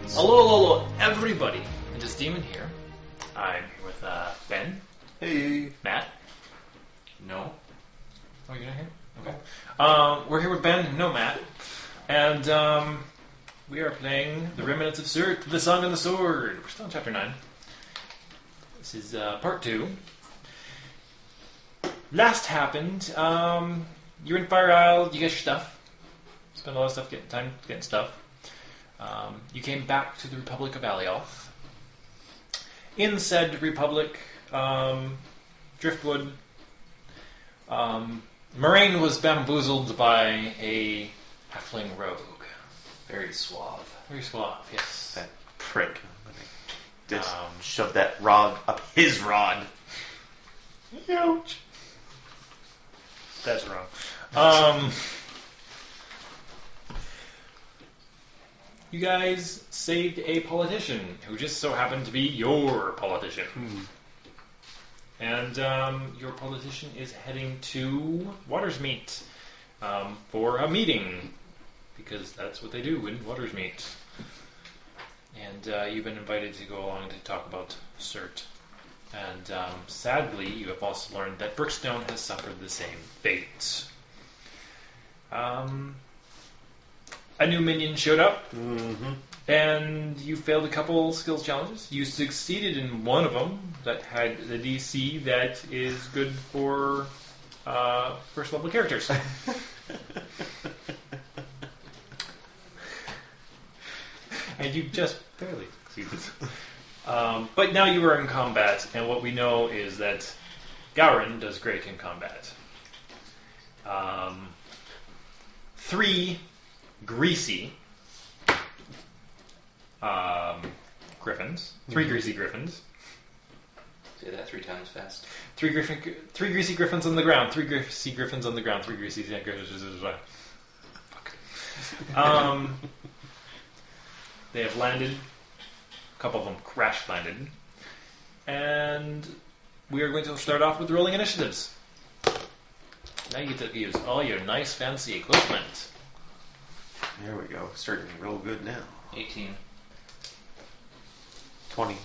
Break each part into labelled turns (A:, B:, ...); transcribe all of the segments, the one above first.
A: demons.
B: Hello, everybody. It is Demon here. I'm here with Ben.
C: Hey.
B: Matt.
A: No.
B: Oh, you're not here? Okay. We're here with Ben, no Matt. And we are playing The Remnants of Surt, The Song and the Sword. We're still in Chapter 9. This is Part 2. Last happened, you're in Fire Isle, you get your stuff. Spend a lot of stuff getting stuff. You came back to the Republic of Alioth. In said Republic, Driftwood, Moraine was bamboozled by a halfling rogue.
A: Very suave.
B: Very suave, yes.
C: That prick. Just shove that rod up his rod. Ouch.
B: That's wrong. You guys saved a politician who just so happened to be your politician. And your politician is heading to Watersmeet for a meeting, because that's what they do in Watersmeet. And you've been invited to go along to talk about Surt. And sadly, you have also learned that Brookstone has suffered the same fate. A new minion showed up, and you failed a couple skills challenges. You succeeded in one of them that had the DC that is good for first level characters. And you just barely succeeded. But now you are in combat, and what we know is that Gowron does great in combat. 3 greasy griffins. 3 greasy griffins.
A: Say that 3 times fast.
B: 3 greasy griffins on the ground. 3 greasy griffins on the ground. 3 greasy griffins. Fuck. They have landed. A couple of them crash landed. And we are going to start off with rolling initiatives. Now you get to use all your nice fancy equipment.
C: There we go. Starting real good now.
A: 18.
C: 20.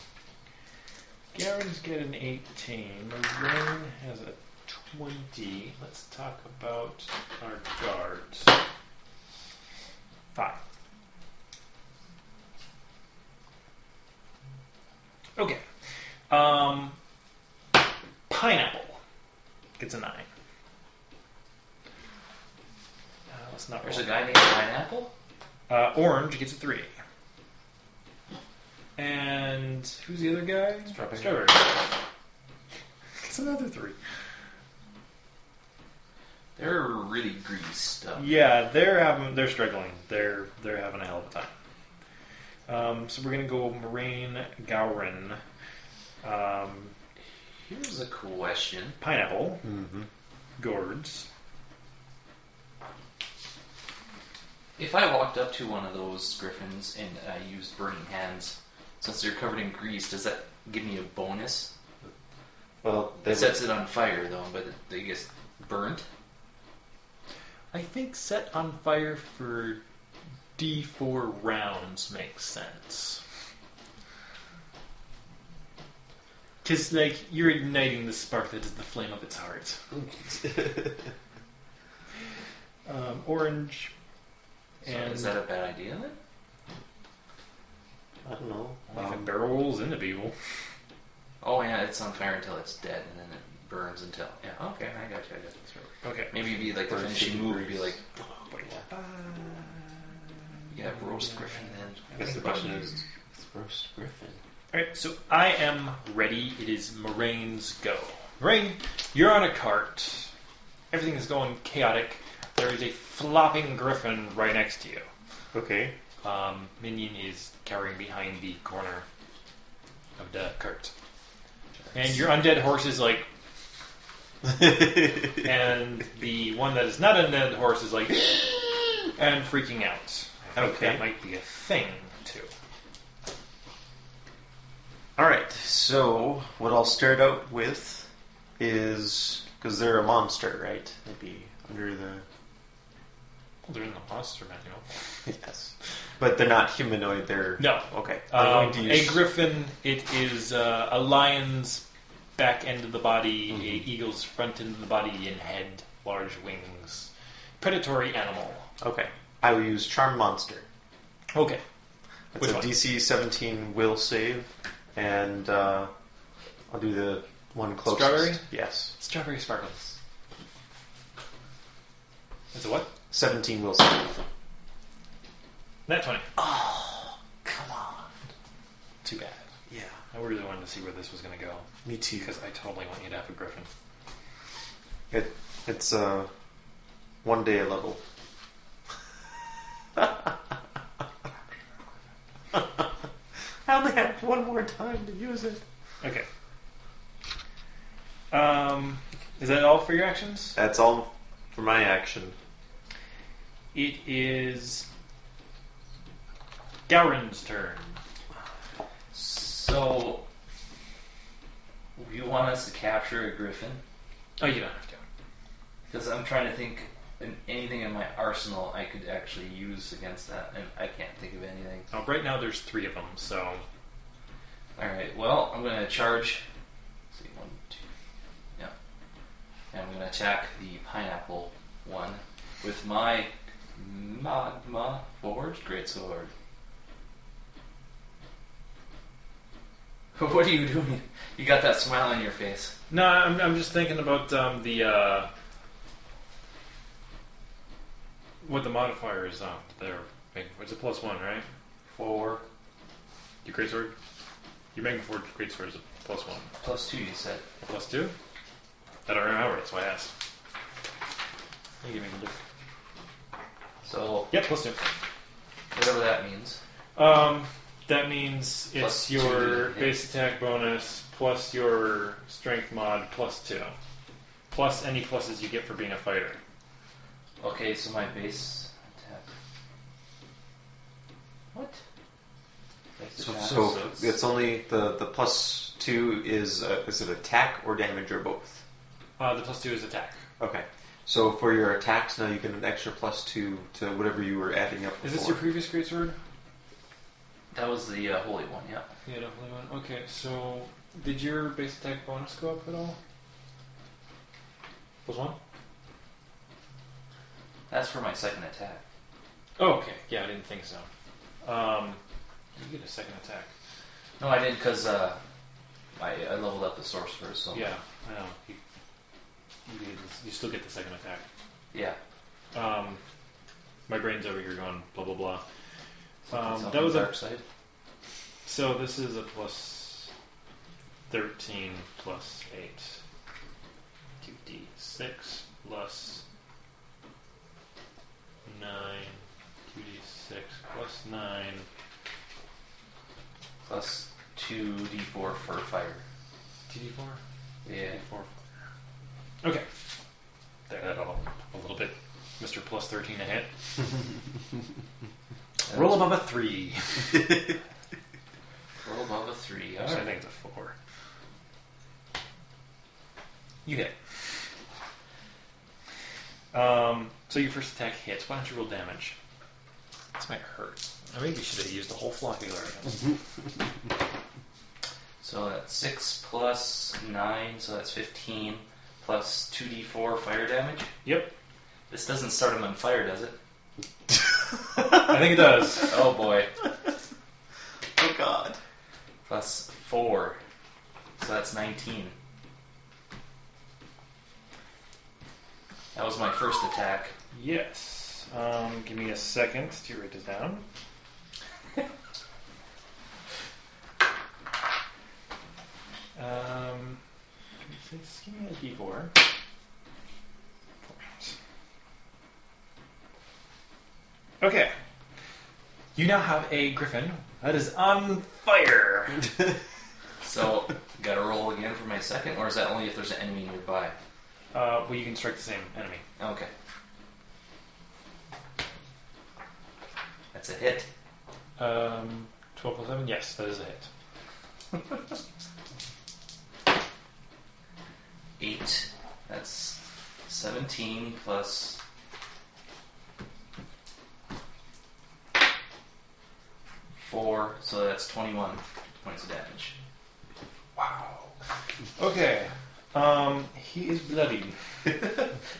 B: Garen's got an 18. Moraine has a 20. Let's talk about our guards. 5. Okay. Pineapple gets a 9. Let's not
A: There's
B: roll.
A: a guy named Pineapple?
B: Orange gets a 3. And who's the other guy? Strawberry. It's another 3.
A: They're really greased up.
B: Yeah, they're struggling. They're having a hell of a time. So we're gonna go Moraine, Gowron.
A: Here's a question.
B: Pineapple. Gourds.
A: If I walked up to one of those griffins and I used burning hands, since they're covered in grease, does that give me a bonus?
C: Well,
A: It sets it on fire, though, but they get burnt.
B: I think set on fire for D4 rounds makes sense. Because, like, you're igniting the spark that is the flame of its heart. Orange.
A: So
B: And
A: is that a bad idea, then?
C: I don't know.
B: if it barrels into people.
A: Oh, yeah, it's on fire until it's dead, and then it burns until... Yeah, okay, I got you.
B: Okay.
A: Maybe it'd be like the finishing move would be like... Yeah, roast griffin then.
C: I guess the question is roast griffin.
B: Alright, so I am ready. It is Moraine's go. Moraine, you're on a cart. Everything is going chaotic. There is a flopping griffin right next to you.
C: Okay.
B: Minion is cowering behind the corner of the cart. And your undead horse is like... and the one that is not an undead horse is like... and freaking out. I think that might be a thing, too.
C: Alright, so what I'll start out with is... Because they're a monster, right? They'd be under the...
B: Well, they're in the monster manual.
C: Yes. But they're not humanoid, they're...
B: No.
C: Okay. I'm going to use...
B: A griffin, it is a lion's back end of the body, a eagle's front end of the body, and head, large wings. Predatory animal.
C: Okay. I will use Charm Monster.
B: Okay.
C: It's a DC 17 will save, and I'll do the one closest.
B: Strawberry?
C: Yes.
B: Strawberry sparkles. It's a what?
C: 17 will save.
B: Nat 20.
C: Oh, come on.
B: Too bad.
C: Yeah.
B: I really wanted to see where this was going to go.
C: Me too.
B: Because I totally want you to have a griffin.
C: It's 1 day a level. I only have one more time to use it.
B: Okay. Is that all for your actions?
C: That's all for my action.
B: It is Gowron's turn.
A: So, you want us to capture a griffin?
B: Oh, you don't have to.
A: Because I'm trying to think of anything in my arsenal I could actually use against that, and I can't think of anything.
B: Oh, right now there's 3 of them, so...
A: Alright, well, I'm going to charge... Let's see, 1, 2... Yeah. And I'm going to attack the pineapple one with my magma forged greatsword. What are you doing? You got that smile on your face.
B: No, I'm just thinking about the... what the modifier is on there. It's a +1, right?
A: 4.
B: Your greatsword? Your magma forged greatsword is a +1.
A: +2, you said.
B: A +2? I don't remember, that's why I asked. You give me a look.
A: So,
B: Yep, +2.
A: whatever that means.
B: That means it's
A: Plus
B: your
A: 2
B: base attack bonus plus your strength mod +2. Plus any pluses you get for being a fighter.
A: Okay, so my base attack. What? Base attack,
C: So
A: it's-
C: it's only the +2 is it attack or damage or both?
B: The +2 is attack.
C: Okay. So for your attacks now you get an extra +2 to whatever you were adding up before.
B: Is this your previous greatsword?
A: That was the holy one, yeah.
B: Yeah, definitely one. Okay, so did your base attack bonus go up at all? +1?
A: That's for my second attack.
B: Oh, okay. Yeah, I didn't think so. You get a second attack.
A: No, I did because I leveled up the sorcerer, so...
B: Yeah, I know. You still get the second attack.
A: Yeah.
B: My brain's over here going blah blah blah.
A: Something
B: That was
A: dark side.
B: So this is a +13 plus 8. 2d6 plus 9. 2d6 plus 9.
A: Plus 2d4 for fire.
B: 2d4?
A: Yeah.
B: 4. Okay. There, that'll help a little bit. Mr. Plus 13 a hit. Roll above a 3.
A: Roll above a 3.
B: Actually, I think it's a 4. You hit. So your first attack hits. Why don't you roll damage? This might hurt. I maybe should have used the whole floccular item.
A: So that's 6 plus 9, so that's 15. Plus 2d4 fire damage.
B: Yep.
A: This doesn't start him on fire, does it?
B: I think it does.
A: Oh boy.
C: Oh god.
A: Plus 4. So that's 19. That was my first attack.
B: Yes. Give me a second to write this down. Give me a d4. Okay. You now have a griffin that is on fire.
A: So, gotta roll again for my second, or is that only if there's an enemy nearby?
B: Well, you can strike the same enemy.
A: Okay. That's a hit.
B: 12 plus 7? Yes, that is a hit.
A: 8. That's 17 plus 4, so that's 21 points of damage.
B: Wow. Okay. He is bloodied.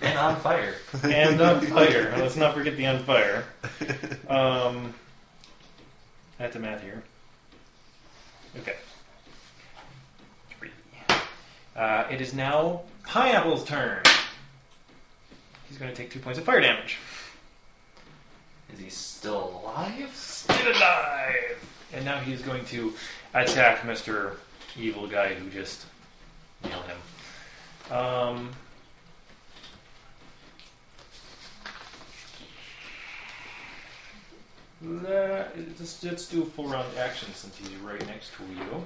A: And on fire.
B: And on fire. Let's not forget the on fire. I have to math here. Okay. 3. It is now Pineapple's turn. He's going to take 2 points of fire damage.
A: Is he still alive?
B: Still alive! And now he's going to attack Mr. Evil Guy who just nailed him. Let's do a full round action since he's right next to you.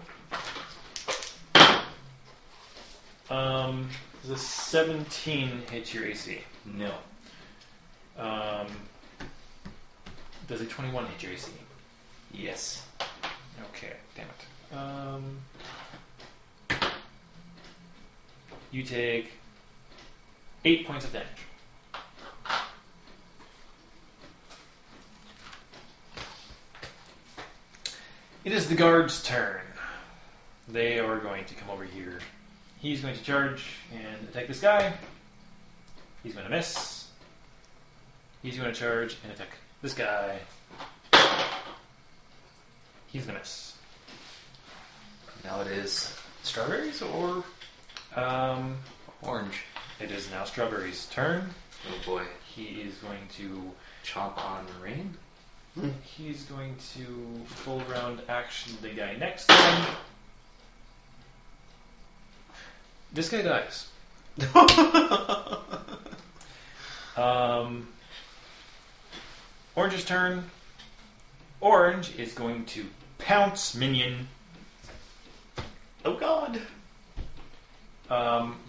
B: Does a 17 hit your AC?
A: No.
B: Does a 21 hit your AC?
A: Yes.
B: Okay, damn it. You take 8 points of damage. It is the guard's turn. They are going to come over here. He's going to charge and attack this guy. He's going to miss. He's going to charge and attack this guy. He's going to miss.
A: Now it is strawberries or orange?
B: It is now Strawberry's turn.
A: Oh boy.
B: He is going to
A: Chomp on rain?
B: He's going to full round action the guy next to him. This guy dies. Orange's turn. Orange is going to pounce minion.
C: Oh god.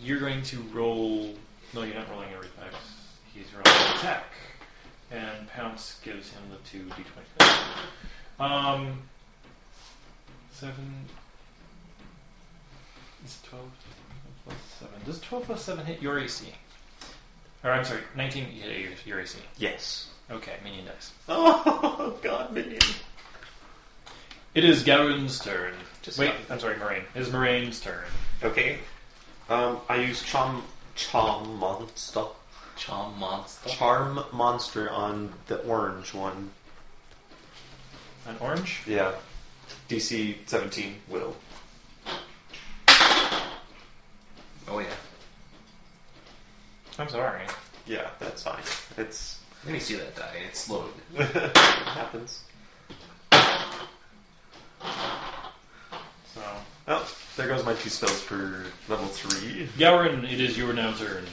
B: You're going to roll. No, you're not rolling every time. He's rolling an attack. And pounce gives him the 2d20. 7. Is 12 plus 7. Does 12 plus 7 hit your AC? Or I'm sorry, 19 hit your AC.
C: Yes.
B: Okay, minion dies.
C: Oh god, minion.
B: It is Garen's turn.
A: Wait,
B: I'm sorry, Moraine. It is Moraine's turn.
C: Okay. I use Charm Monster.
A: Charm monster.
C: Charm Monster on the orange one.
B: An orange?
C: Yeah. DC 17 will.
A: Oh yeah.
B: I'm sorry.
C: Yeah, that's fine. It's
A: Let me see that die. It's loaded.
C: it happens.
B: So,
C: Oh, there goes my 2 spells for level 3.
B: Gowron, it is your now turn.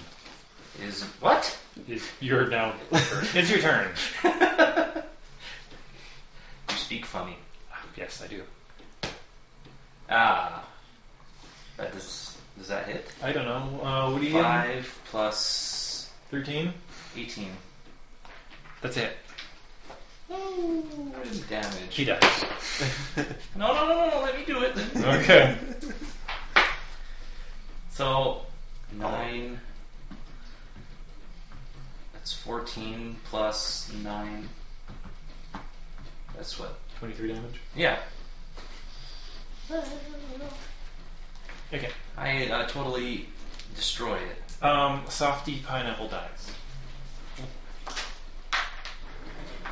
A: Is what?
B: It's your now turn. It's your turn.
A: You speak funny.
B: Yes, I do.
A: Ah. Does that hit?
B: I don't know. What do you get?
A: 5 plus
B: 13?
A: 18.
B: That's it.
A: Oh, damage.
B: He dies.
A: No, let me do it.
B: Okay.
A: So, 9. That's 14 plus 9. That's what?
B: 23 damage?
A: Yeah.
B: Okay.
A: I totally destroyed it.
B: Softy Pineapple dies.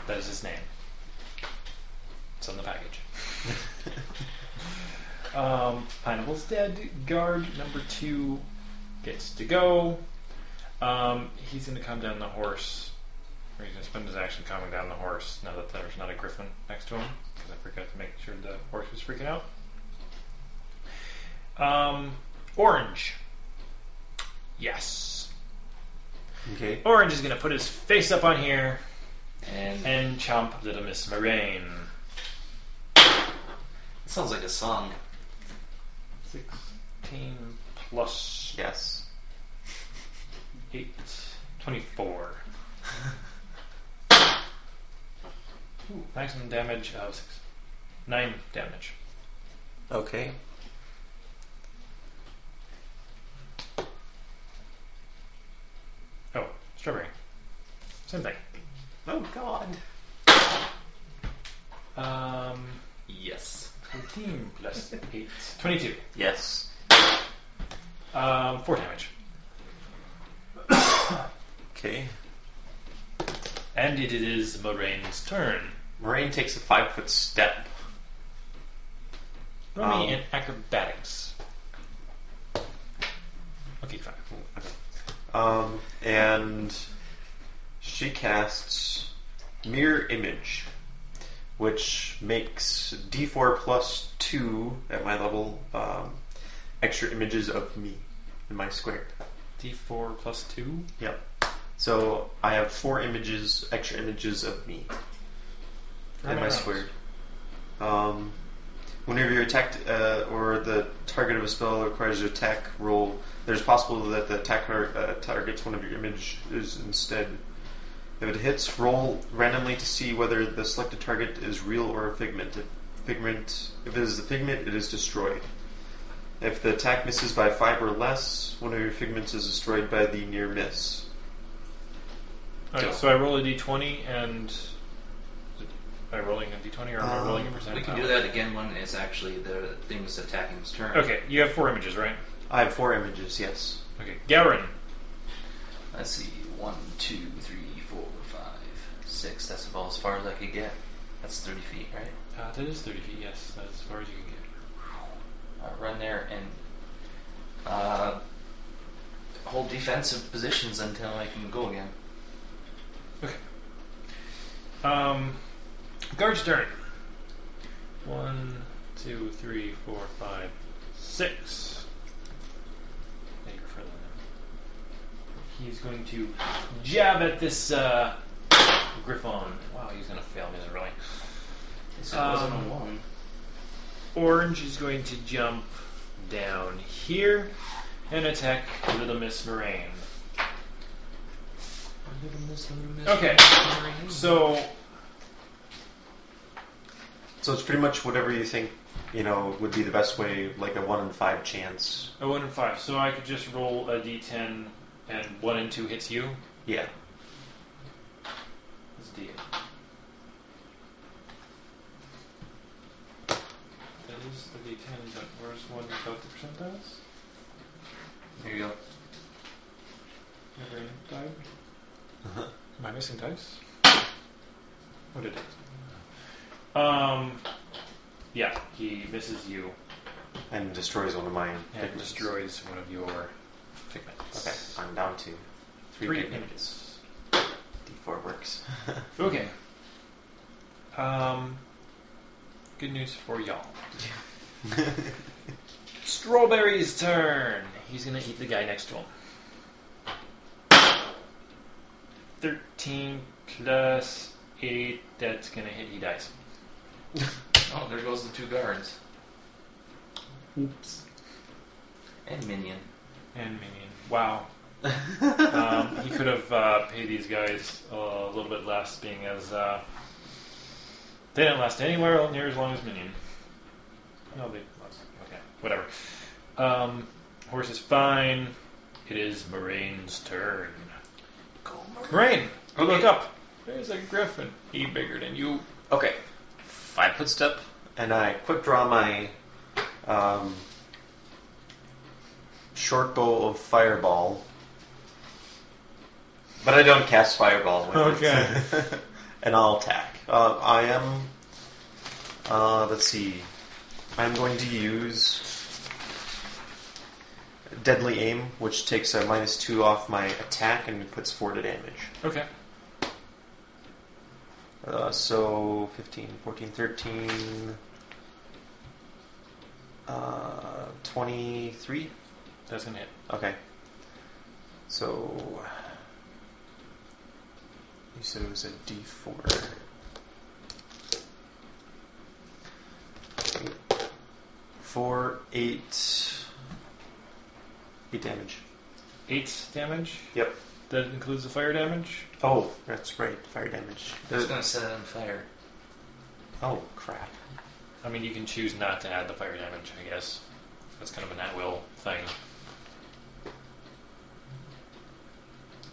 B: That is his name. It's on the package. Pineapple's dead. Guard number 2 gets to go. He's going to come down the horse. Or he's going to spend his action coming down the horse now that there's not a griffin next to him. Because I forgot to make sure the horse was freaking out. Orange. Yes.
C: Okay.
B: Orange is going to put his face up on here
A: And
B: and chomp little Miss Moraine.
A: it sounds like a song.
B: 16 plus
C: Yes.
B: 8, 24. Ooh, maximum damage of 6. 9 damage.
C: Okay.
B: Oh, strawberry. Same thing.
C: Oh god.
A: Yes.
B: 14 plus 8. 22.
C: Yes.
B: 4 damage.
C: Okay.
B: And it is Moraine's turn.
C: Moraine takes a 5-foot step.
B: Roll me in acrobatics. Okay, fine.
C: And she casts Mirror Image, which makes D4 plus 2 at my level extra images of me in my square.
B: D4 plus 2?
C: Yep. So I have 4 images, extra images of me in my square. Whenever you're attacked or the target of a spell requires an attack roll, there's possible that the attacker targets one of your images instead. If it hits, roll randomly to see whether the selected target is real or a figment. If it is the figment, it is destroyed. If the attack misses by 5 or less, one of your figments is destroyed by the near miss.
B: Okay, so I roll a d20 and... Am I rolling a d20 or am I rolling a percentile?
A: We can do that again when it's actually the thing's attacking its turn.
B: Okay, you have 4 images, right?
C: I have 4 images, yes.
B: Okay, Gowron.
A: Let's see. 1, 2, 3, 4, 5, 6. That's about as far as I could get. That's 30 feet, right?
B: That is 30 feet, yes. That's as far as you can get.
A: I'll run there and hold defensive positions until I can go again.
B: Okay. Guard's turn. 1, 2, 3, 4, 5, 6. Yeah, you're further than him. He's going to jab at this griffon. Wow, he's going to fail miserably.
A: This wasn't a 1.
B: Orange is going to jump down here and attack Little Miss Moraine.
A: Little miss,
B: Okay, so
C: it's pretty much whatever you think, would be the best way, like a 1 in 5 chance.
B: a 1 in 5. So I could just roll a d10 and 1 and 2 hits you.
C: Yeah.
B: That's d8. That is the d10, but where's one without the percentiles?
A: There you go.
B: Never died? Am I missing dice? What did it? Yeah, he misses you
C: And destroys one of mine.
B: and destroys one of your figments.
C: Okay, I'm down to 3
B: 3
C: pigments.
B: images.
C: D4 works.
B: Okay. Good news for y'all. Strawberry's turn. He's gonna eat the guy next to him. 13 plus 8. That's gonna hit. He dies.
A: Oh, there goes the 2 guards.
B: Oops.
A: And minion.
B: And minion. Wow. He could have paid these guys a little bit less, being as they didn't last anywhere near as long as minion. No, they lost. Okay, whatever. Horse is fine. It is Moraine's turn.
A: Go,
B: Moraine, you
A: Okay.
B: look up. There's a griffin. He bigger than you.
C: Okay. 5-foot step, and I quick draw my short bow of fireball. But I don't cast fireball with
B: Okay.
C: it. And I'll attack. I am... let's see. I'm going to use Deadly Aim, which takes a -2 off my attack and puts 4 to damage.
B: Okay.
C: So 15, 14, 13, 23?
B: That's gonna hit.
C: Okay. So you said it was a D4. 4, 8 damage.
B: 8 damage.
C: Yep.
B: That includes the fire damage.
C: Oh, that's right. Fire damage.
A: I was going to set it on fire.
C: Oh, crap.
B: I mean, you can choose not to add the fire damage, I guess. That's kind of an at-will thing.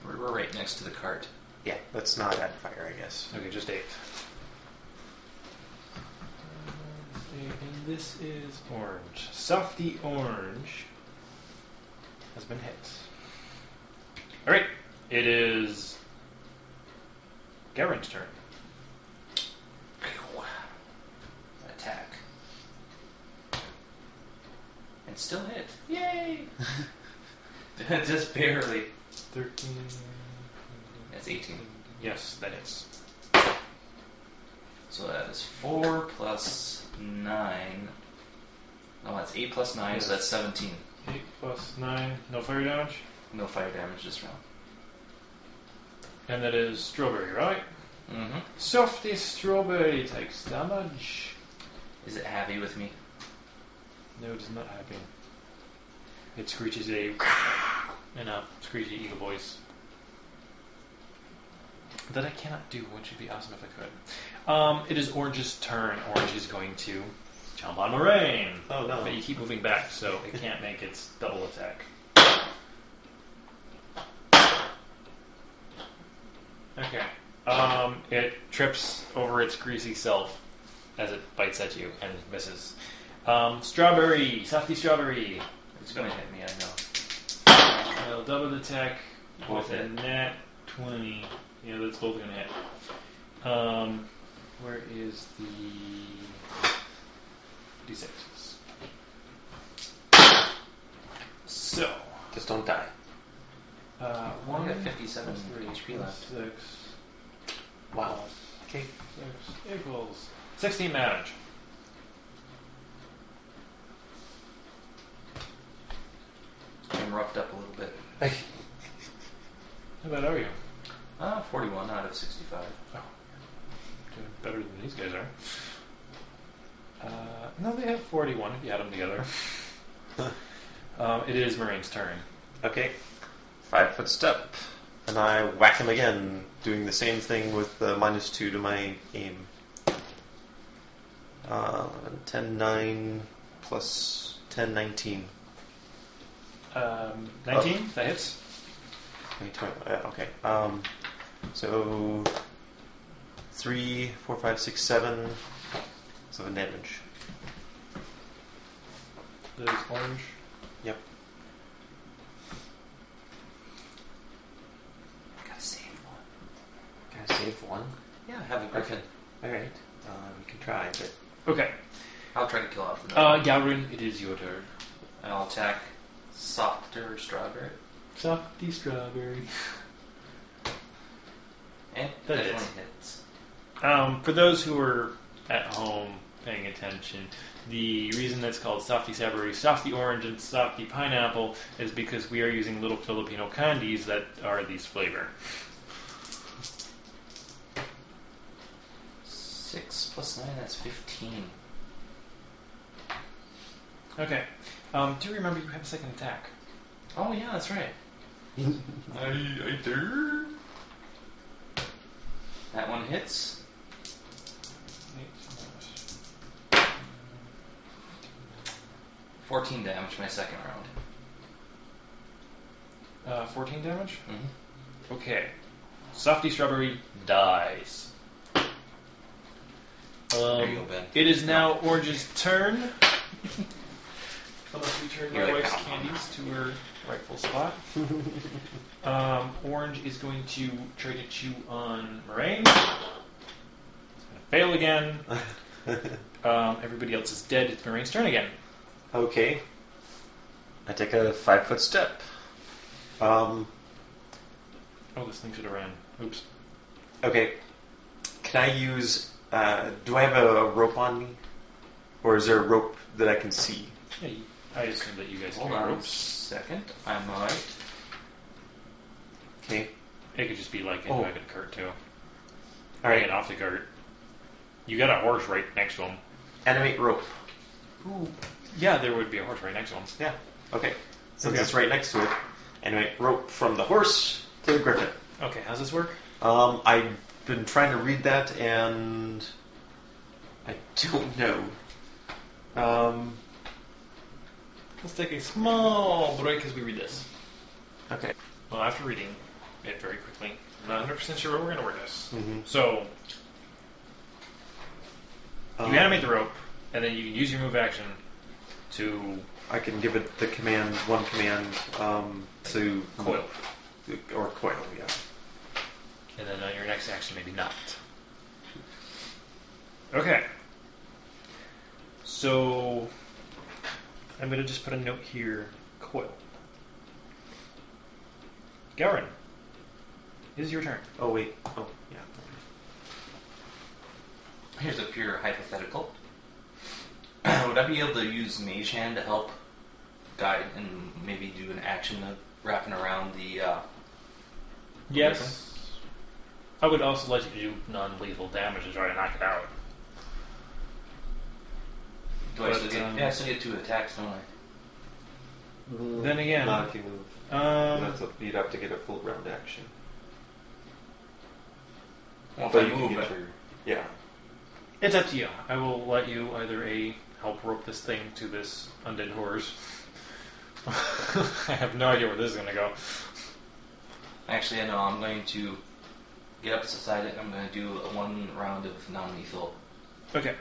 A: We're right next to the cart.
C: Yeah, let's not add fire, I guess.
B: Okay, just 8. this is orange. Softy orange has been hit. Alright, it is Garen's turn.
A: Attack. And still hit.
B: Yay!
A: Just barely.
B: 13.
A: That's 18.
B: Yes, that is.
A: So that is 4 plus 9. No, that's 8 plus 9,
B: Yes.
A: so that's 17.
B: 8 plus 9. No fire damage.
A: No fire damage this round.
B: And that is strawberry, right?
A: Mm-hmm.
B: Softy strawberry takes damage.
A: Is it happy with me?
B: No, it is not happy. It screeches a in a screechy eagle voice that I cannot do, which would be awesome if I could. It is Orange's turn. Orange is going to jump on Moraine.
C: Oh no.
B: But you keep moving back, so it can't make its double attack. Okay. It trips over its greasy self as it bites at you and misses. Strawberry, Softy Strawberry.
A: It's going to hit me, I know.
B: I'll double attack
A: Both
B: with a
A: hit.
B: nat 20. Yeah, that's both going to hit. Where is the d6s? So,
C: Just don't die.
A: I
B: 1
A: got 57
B: plus 3
A: HP
B: plus
A: left.
B: 6
C: Wow.
B: plus
C: Okay.
B: 6 equals 16 damage.
A: I'm roughed up a little bit.
B: How bad are you?
A: 41 out of 65.
B: Oh, doing better than these guys are. No, they have 41 if you add them together. It is Maraine's turn.
C: Okay. 5-foot step. And I whack him again, doing the same thing with the -2 to my aim. 10, 9, plus 10, 19.
B: 19, that hits.
C: 20, okay. So 3, 4, 5, 6, 7. 7 damage.
B: That is orange.
C: Yep.
A: Gotta save one.
C: Can I save one?
A: Yeah, have a griffin.
C: Alright. We can try, but.
B: Okay.
A: I'll try to kill off the
B: Gowrin, it is your turn.
A: I'll attack softer strawberry.
B: Softy strawberry.
A: And
B: That
A: that
B: hits.
A: only hits.
B: For those who are at home paying attention, the reason that's called Softy Strawberry, Softy Orange, and Softy Pineapple is because we are using little Filipino candies that are these flavor.
A: 6 plus 9, that's 15.
B: Okay. Do remember you have a second attack.
A: Oh yeah, that's right. I do. That one hits. 14 damage my second round.
B: 14 damage?
A: Mm-hmm.
B: Okay. Softy Strawberry dies.
A: There you go, Ben.
B: It is now Orange's turn. Unless we turn
A: You're
B: my
A: like,
B: wife's
A: "Come on."
B: candies to her rightful spot. Orange is going to try to chew on Moraine. It's going to fail again. Everybody else is dead. It's Moraine's turn again.
C: Okay. I take a 5-foot step.
B: Oh, this thing should have ran. Oops.
C: Okay. Can I use... do I have a rope on me? Or is there a rope that I can see?
B: Yeah, I assume that you guys
A: Hold
B: carry
A: on a
B: ropes.
A: second. I might.
C: Okay.
B: It could just be like in
C: Oh.
B: the back of the cart, too.
C: Alright.
B: Get off the cart. You got a horse right next to him.
C: Animate rope.
B: Ooh. Yeah, there would be a horse right next to him.
C: Yeah. Okay. Since
B: Okay.
C: it's right next to it. Animate rope from the horse to the griffin.
B: Okay, how's this work?
C: I've been trying to read that and I don't know.
B: Let's take a small break as we read this.
C: Okay.
B: Well, after reading it very quickly, I'm not 100% sure where we're going to word this.
C: Mm-hmm.
B: So, you animate the rope. and then you can use your move action to
C: I can give it the command, one command to
B: coil.
C: Or coil, yeah.
B: And then on your next action, maybe not. Okay. So I'm going to just put a note here, coil. Garen, it is your turn.
C: Oh, wait. Oh, yeah.
A: Here's a pure hypothetical. Would I be able to use Mage Hand to help guide and maybe do an action of wrapping around the
B: Yes.
A: griffin?
B: I would also let you do non-lethal damage to try to knock it out.
A: Do I
B: But,
A: still get? Yeah, I still get 2 attacks, don't I?
B: Then again,
C: Not if you move. You'd have to get a full round action.
A: Well, if
C: But
A: I
C: you can
A: move,
C: get your... Yeah.
B: it's up to you. I will let you either help rope this thing to this undead horse. I have no idea where this is going to go.
A: actually, I know I'm going to get up beside it. I'm going to do 1 round of non-lethal.
B: Okay.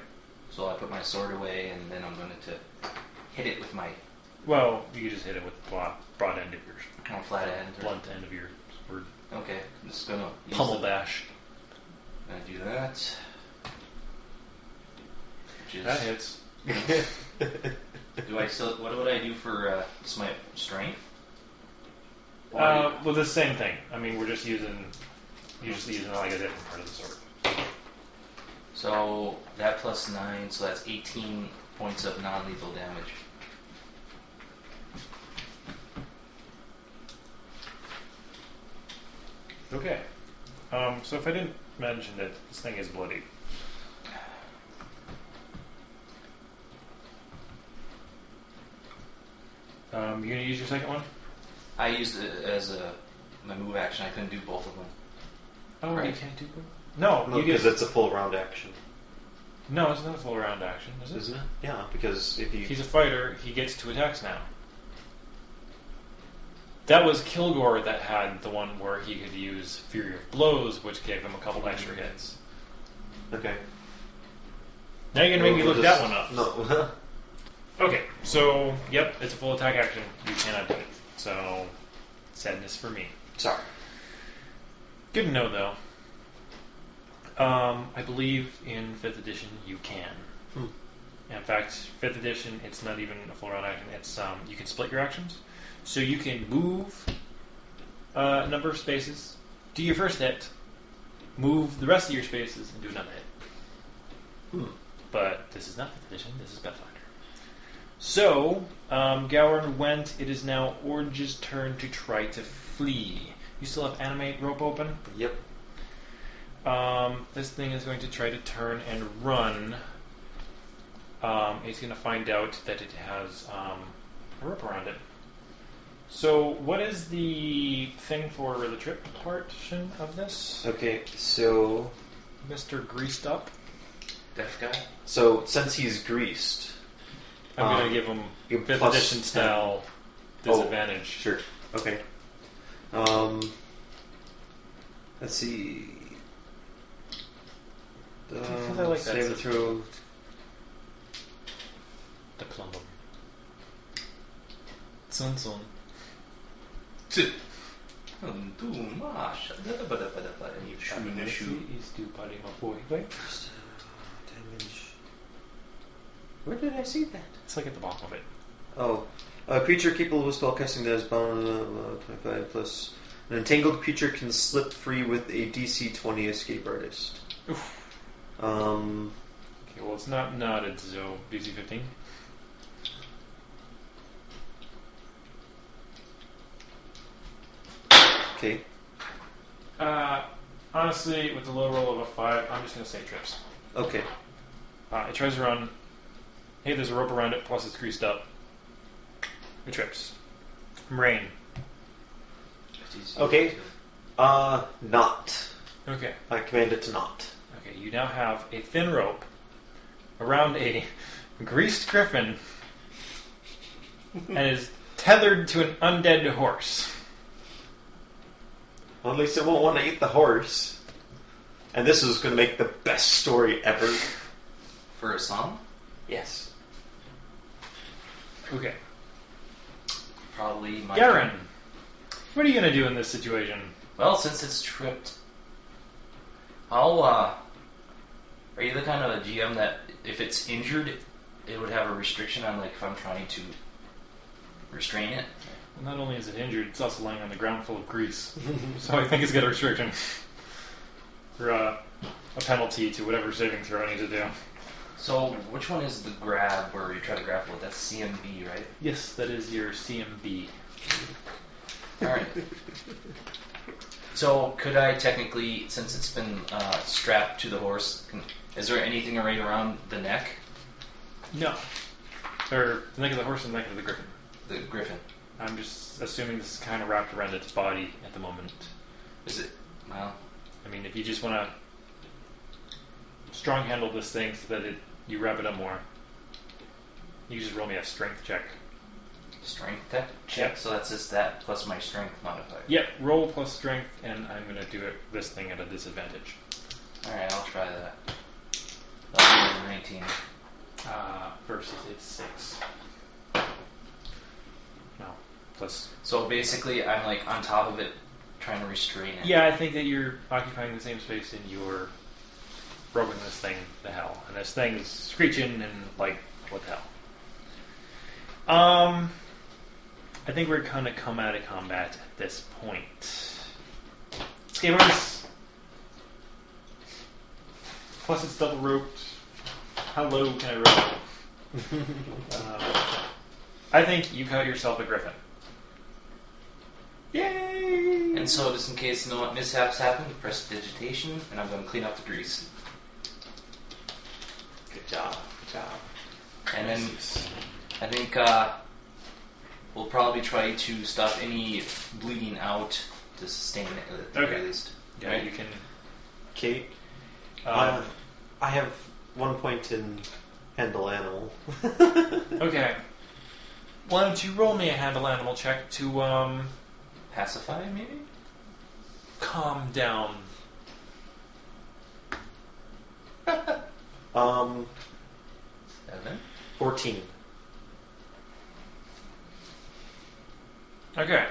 A: So I put my sword away, and then I'm going to hit it with my
B: Well, you can just hit it with the broad end of your
A: flat end.
B: blunt end of your sword.
A: Okay, I'm just going to
B: Pummel dash.
A: Going to do that. Which is,
B: That hits.
A: do I still? What would I do for my strength?
B: Well, the same thing. I mean, we're just using like a different part of the sword.
A: So that plus 9, so that's 18 points of non-lethal damage.
B: Okay. So if I didn't mention it, this thing is bloody. You gonna use your second one?
A: I used it as my move action. I couldn't do both of them.
B: Oh,
A: Right.
B: you can't do both? No, you
C: because
B: get...
C: it's a full round action.
B: No, it's not a full round action, is it?
C: Isn't it? Yeah, because if you...
B: He's a fighter, he gets 2 attacks now. That was Kilgore that had the one where he could use Fury of Blows, which gave him a couple extra hits.
C: Okay.
B: Now you're going to make me look that one up.
C: No.
B: Okay, so, yep, it's a full attack action. You cannot do it. So, sadness for me.
C: Sorry.
B: Good to know, though. I believe in 5th edition you can. In fact, 5th edition, it's not even a full round action. It's you can split your actions. So you can move a number of spaces, do your first hit, move the rest of your spaces, and do another hit. But this is not 5th edition, this is Pathfinder. So, Gowron went. It is now Orge's turn to try to flee. You still have animate rope open?
C: Yep.
B: This thing is going to try to turn and run. It's going to find out that it has a rope around it. So, what is the thing for the trip portion of this?
C: Okay, so...
B: Mr. Greased Up.
A: Deaf guy.
C: So, since he's greased...
B: I'm going to give him
C: you
B: 5th
C: plus
B: edition
C: 10.
B: style disadvantage.
C: Sure. Okay. Let's see.
B: Because I like that
C: Save
B: system.
C: throw.
B: The Plumbum. Son. Is do party my boy. Wait.
C: Damage. Where did I see that?
B: It's like at the bottom of it.
C: Oh. A creature capable of spellcasting that is bound 25 plus. An entangled creature can slip free with a DC 20 escape artist.
B: Oof.
C: Okay,
B: well, it's not knotted, so DC 15.
C: Okay.
B: Honestly, with the low roll of a 5, I'm just going to say trips.
C: Okay.
B: It tries to run. Hey, there's a rope around it, plus it's greased up. It trips. Rain.
C: Okay. Not.
B: Okay.
C: I command it to not.
B: Okay, you now have a thin rope around a greased griffin and is tethered to an undead horse.
C: Well, at least it won't want to eat the horse. And this is going to make the best story ever.
A: For a song?
C: Yes.
B: Okay.
A: Probably my
B: Garen, what are you going to do in this situation?
A: Well, since it's tripped, I'll, are you the kind of a GM that if it's injured, it would have a restriction on, like, if I'm trying to restrain it?
B: Well, not only is it injured, it's also lying on the ground full of grease. So I think it's got a restriction. Or a penalty to whatever saving throw I need to do.
A: So, which one is the grab where you try to grapple it? That's CMB, right?
B: Yes, that is your CMB.
A: Alright. So, could I technically, since it's been strapped to the horse, is there anything right around the neck?
B: No. Or the neck of the horse and the neck of the griffin.
A: The griffin.
B: I'm just assuming this is kind of wrapped around its body at the moment.
A: Is it? Well,
B: I mean, if you just want to strong handle this thing so that you wrap it up more, you just roll me a strength check.
A: strength check?
B: Yep.
A: So that's just that plus my strength modifier.
B: Yep, roll plus strength, and I'm going to do this thing at a disadvantage.
A: Alright, I'll try that. That'll be 19.
B: Versus it's 6. No, plus.
A: So basically, I'm like on top of it, trying to restrain it.
B: Yeah, I think that you're occupying the same space and you're rubbing this thing to hell. And this thing is screeching and like, what the hell? I think we're going to come out of combat at this point. Gamers! Plus it's double roped. How low can I roll? I think you cut yourself a griffin. Yay!
A: And so, just in case no mishaps happen, press digitation, and I'm going to clean up the grease.
C: Good job. Good job.
A: And then, I think we'll probably try to stop any bleeding out to sustain it at the very least.
B: Yeah,
A: Right?
B: you can.
C: Okay.
B: Um,
C: I have 1 point in handle animal.
B: okay. Why don't you roll me a handle animal check to
A: Pacify, maybe?
B: calm down.
A: 7.
C: 14.
B: Okay.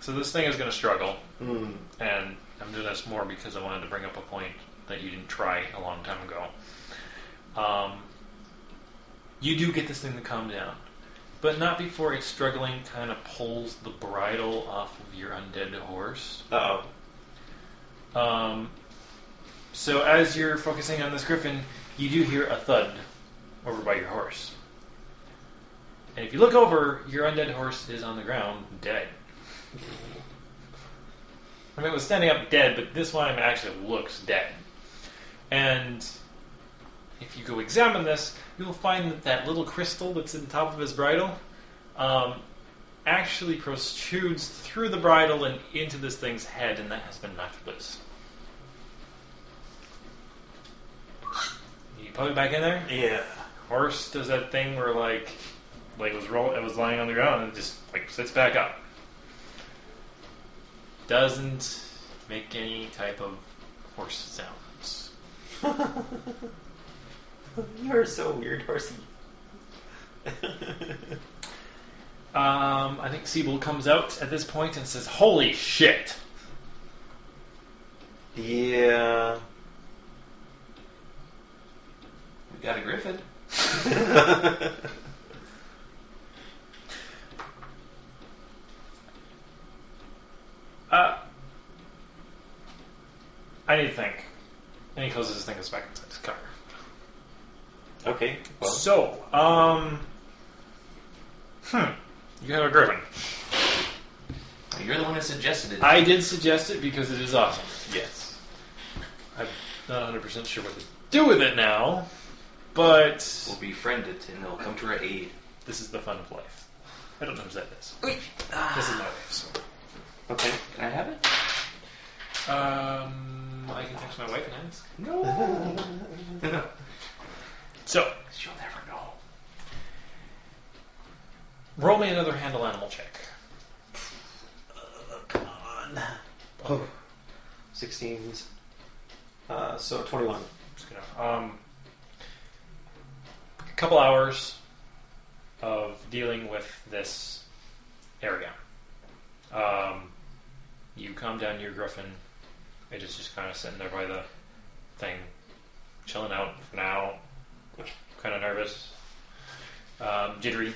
B: So this thing is going to struggle,
C: Mm.
B: and I'm doing this more because I wanted to bring up a point that you didn't try a long time ago. You do get this thing to calm down, but not before it's struggling kind of pulls the bridle off of your undead horse.
C: Uh-oh.
B: So as you're focusing on this griffin, you do hear a thud over by your horse. And if you look over, your undead horse is on the ground, dead. I mean, it was standing up dead, but this one actually looks dead. And if you go examine this, you'll find that that little crystal that's in the top of his bridle actually protrudes through the bridle and into this thing's head, and that has been knocked loose. You put it back in there?
C: Yeah.
B: Horse does that thing where it was lying on the ground and it just like sits back up. Doesn't make any type of horse sounds.
C: You're so weird, horsey.
B: I think Siebel comes out at this point and says, "Holy shit!"
C: Yeah.
A: We got a griffin.
B: I need to think. And he closes his thing back inside his car.
C: Okay. Well.
B: So, you have a griffin.
A: You're the one that suggested it.
B: I did suggest it because it is awesome.
C: Yes.
B: I'm not 100% sure what to do with it now, but
A: We'll befriend it, and it'll come to our aid.
B: this is the fun of life. I don't know whose that is.
A: Wait.
B: This is my wife, so.
C: Okay.
A: Can I have it?
B: I can text my wife and ask.
A: No.
B: So,
A: She'll never know.
B: roll me another handle animal check.
C: Come on. Oh. 16s. So 21.
B: Just gonna, couple hours of dealing with this area. You calm down your griffon. It is just kind of sitting there by the thing, chilling out for now. Kind of nervous, jittery.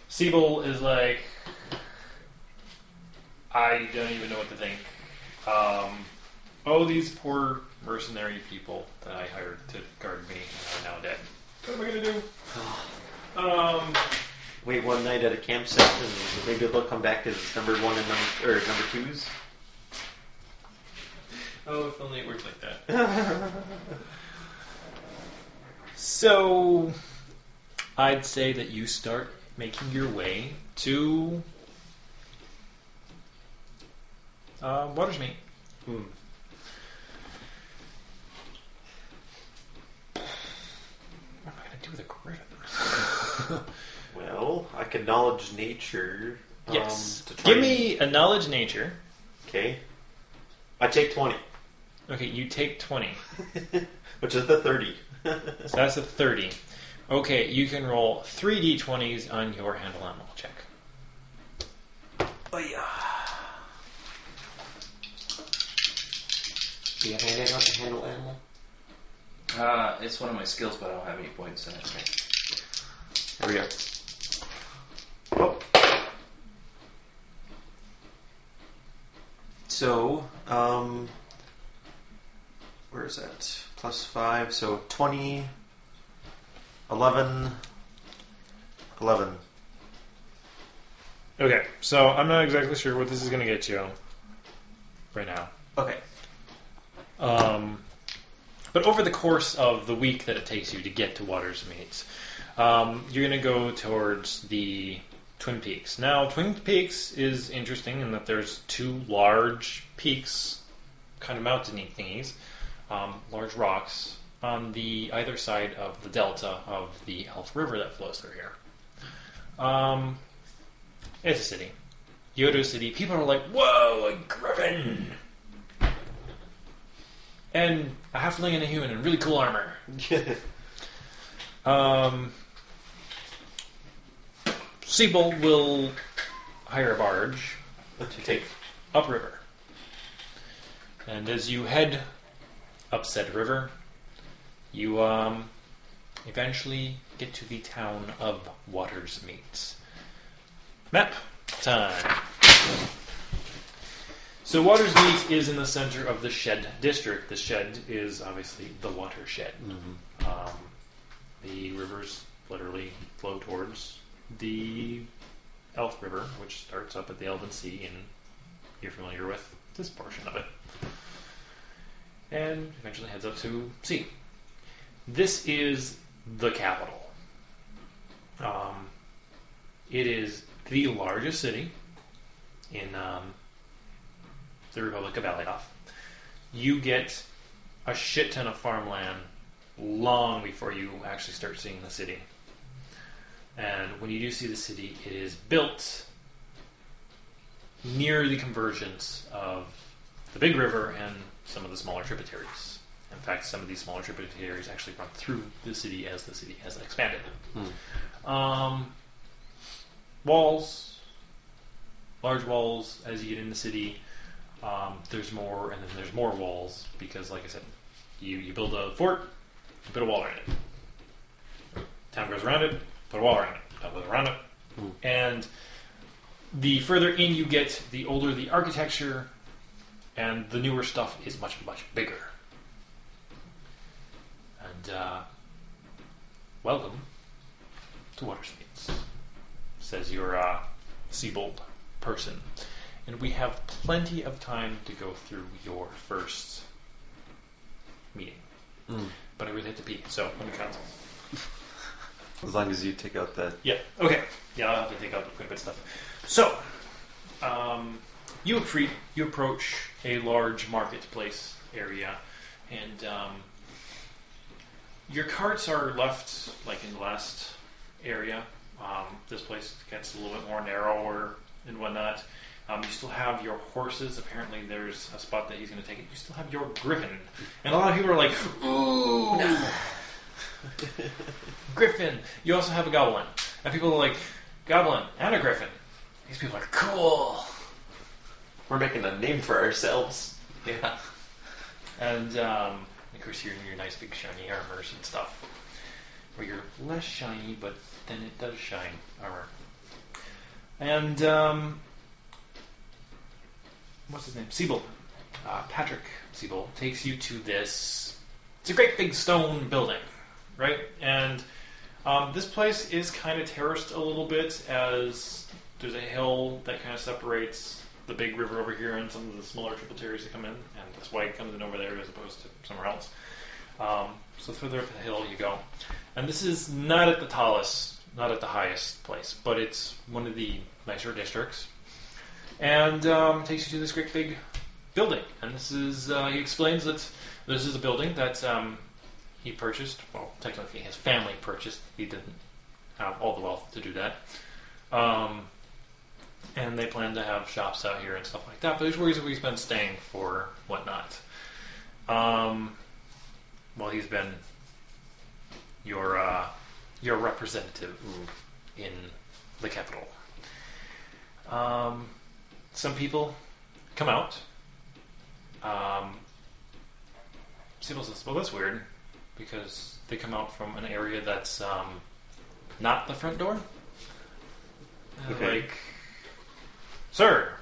B: Siebel is like, I don't even know what to think. These poor mercenary people that I hired to guard me are now dead. What am I gonna do?
C: Wait one night at a campsite and maybe they'll come back as number 1 and number 2s.
B: Oh, if only it worked like that. So, I'd say that you start making your way to Watersmeet. What am I going to do with a griffin?
C: Well, I can knowledge nature.
B: Yes.
C: To try
B: Give me a knowledge nature.
C: Okay. I take 20.
B: Okay, you take 20.
C: Which is the 30.
B: So that's a 30. Okay, you can roll 3 d20s on your handle animal check.
C: Oh yeah. Do you have handle animal?
A: It's one of my skills, but I don't have any points in it.
C: There we go. Oh. So, where is that? Plus 5, so 20, 11.
B: Okay, so I'm not exactly sure what this is going to get you right now.
C: Okay.
B: But over the course of the week that it takes you to get to Watersmeet, you're going to go towards the Twin Peaks. Now, Twin Peaks is interesting in that there's 2 large peaks, kind of mountainy thingies, large rocks, on the either side of the delta of the Elf River that flows through here. It's a city. You go to a city, people are like, whoa, a griffin! And a halfling and a human in really cool armor. Siebel will hire a barge to take upriver. And as you head up said river, you eventually get to the town of Watersmeet. Map time. So Watersmeet is in the center of the Shed district. The Shed is obviously the watershed.
C: Mm-hmm.
B: The rivers literally flow towards the Elf River, which starts up at the Elven Sea, and you're familiar with this portion of it. And eventually heads up to sea. This is the capital. It is the largest city in the Republic of Alioth. You get a shit ton of farmland long before you actually start seeing the city. And when you do see the city, it is built near the convergence of the big river and some of the smaller tributaries. In fact, some of these smaller tributaries actually run through the city as the city has expanded. Walls, large walls as you get in the city. There's more, and then there's more walls because, like I said, you build a fort, you put a wall around it. Town goes around it, put a wall around it. Town goes around it. And the further in you get, the older the architecture, and the newer stuff is much, much bigger. And welcome to Watersmeet, says your Seabold person. And we have plenty of time to go through your first meeting. But I really have to pee, so let me cancel.
C: As long as you take out that.
B: Yeah, okay. Yeah, I'll have to take out the quick bit stuff. So, you approach a large marketplace area, and your carts are left like in the last area. This place gets a little bit more narrower and whatnot. You still have your horses. Apparently there's a spot that he's going to take it. You still have your griffin. And a lot of people are like, ooh. Griffin. You also have a goblin. And people are like, goblin and a griffin. These people are cool.
C: We're making a name for ourselves.
A: Yeah.
B: And, of course, you're in your nice big shiny armors and stuff. Where you're less shiny, but then it does shine armor. And, what's his name? Siebel. Patrick Siebel takes you to this. It's a great big stone building, right? And this place is kind of terraced a little bit, as there's a hill that kind of separates the big river over here and some of the smaller tributaries that come in, and that's why it comes in over there as opposed to somewhere else. So further up the hill you go. And this is not at the tallest, not at the highest place, but it's one of the nicer districts. And takes you to this great big building. And this is, he explains that this is a building that he purchased. Well, technically his family purchased. He didn't have all the wealth to do that. And they plan to have shops out here and stuff like that. But there's ways that we've been staying for whatnot. Well, he's been your representative in the capital. Some people come out. Siebel says, well, that's weird, because they come out from an area that's not the front door.
C: Okay.
B: Like, sir,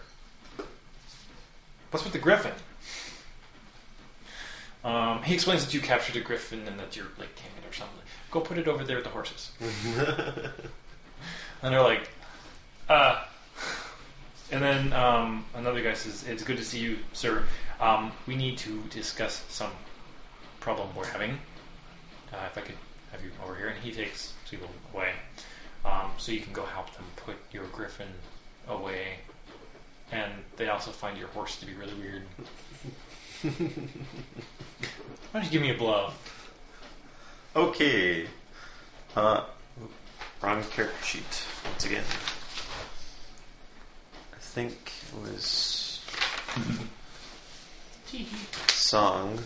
B: what's with the griffin? He explains that you captured a griffin and that you're like taming it or something. Go put it over there with the horses. And they're like, And then another guy says, it's good to see you, sir. We need to discuss some problem we're having. If I could have you over here. And he takes Siebel away. So you can go help them put your griffin away. And they also find your horse to be really weird. Why don't you give me a blow?
C: Okay. Wrong character sheet once again. I think it was song.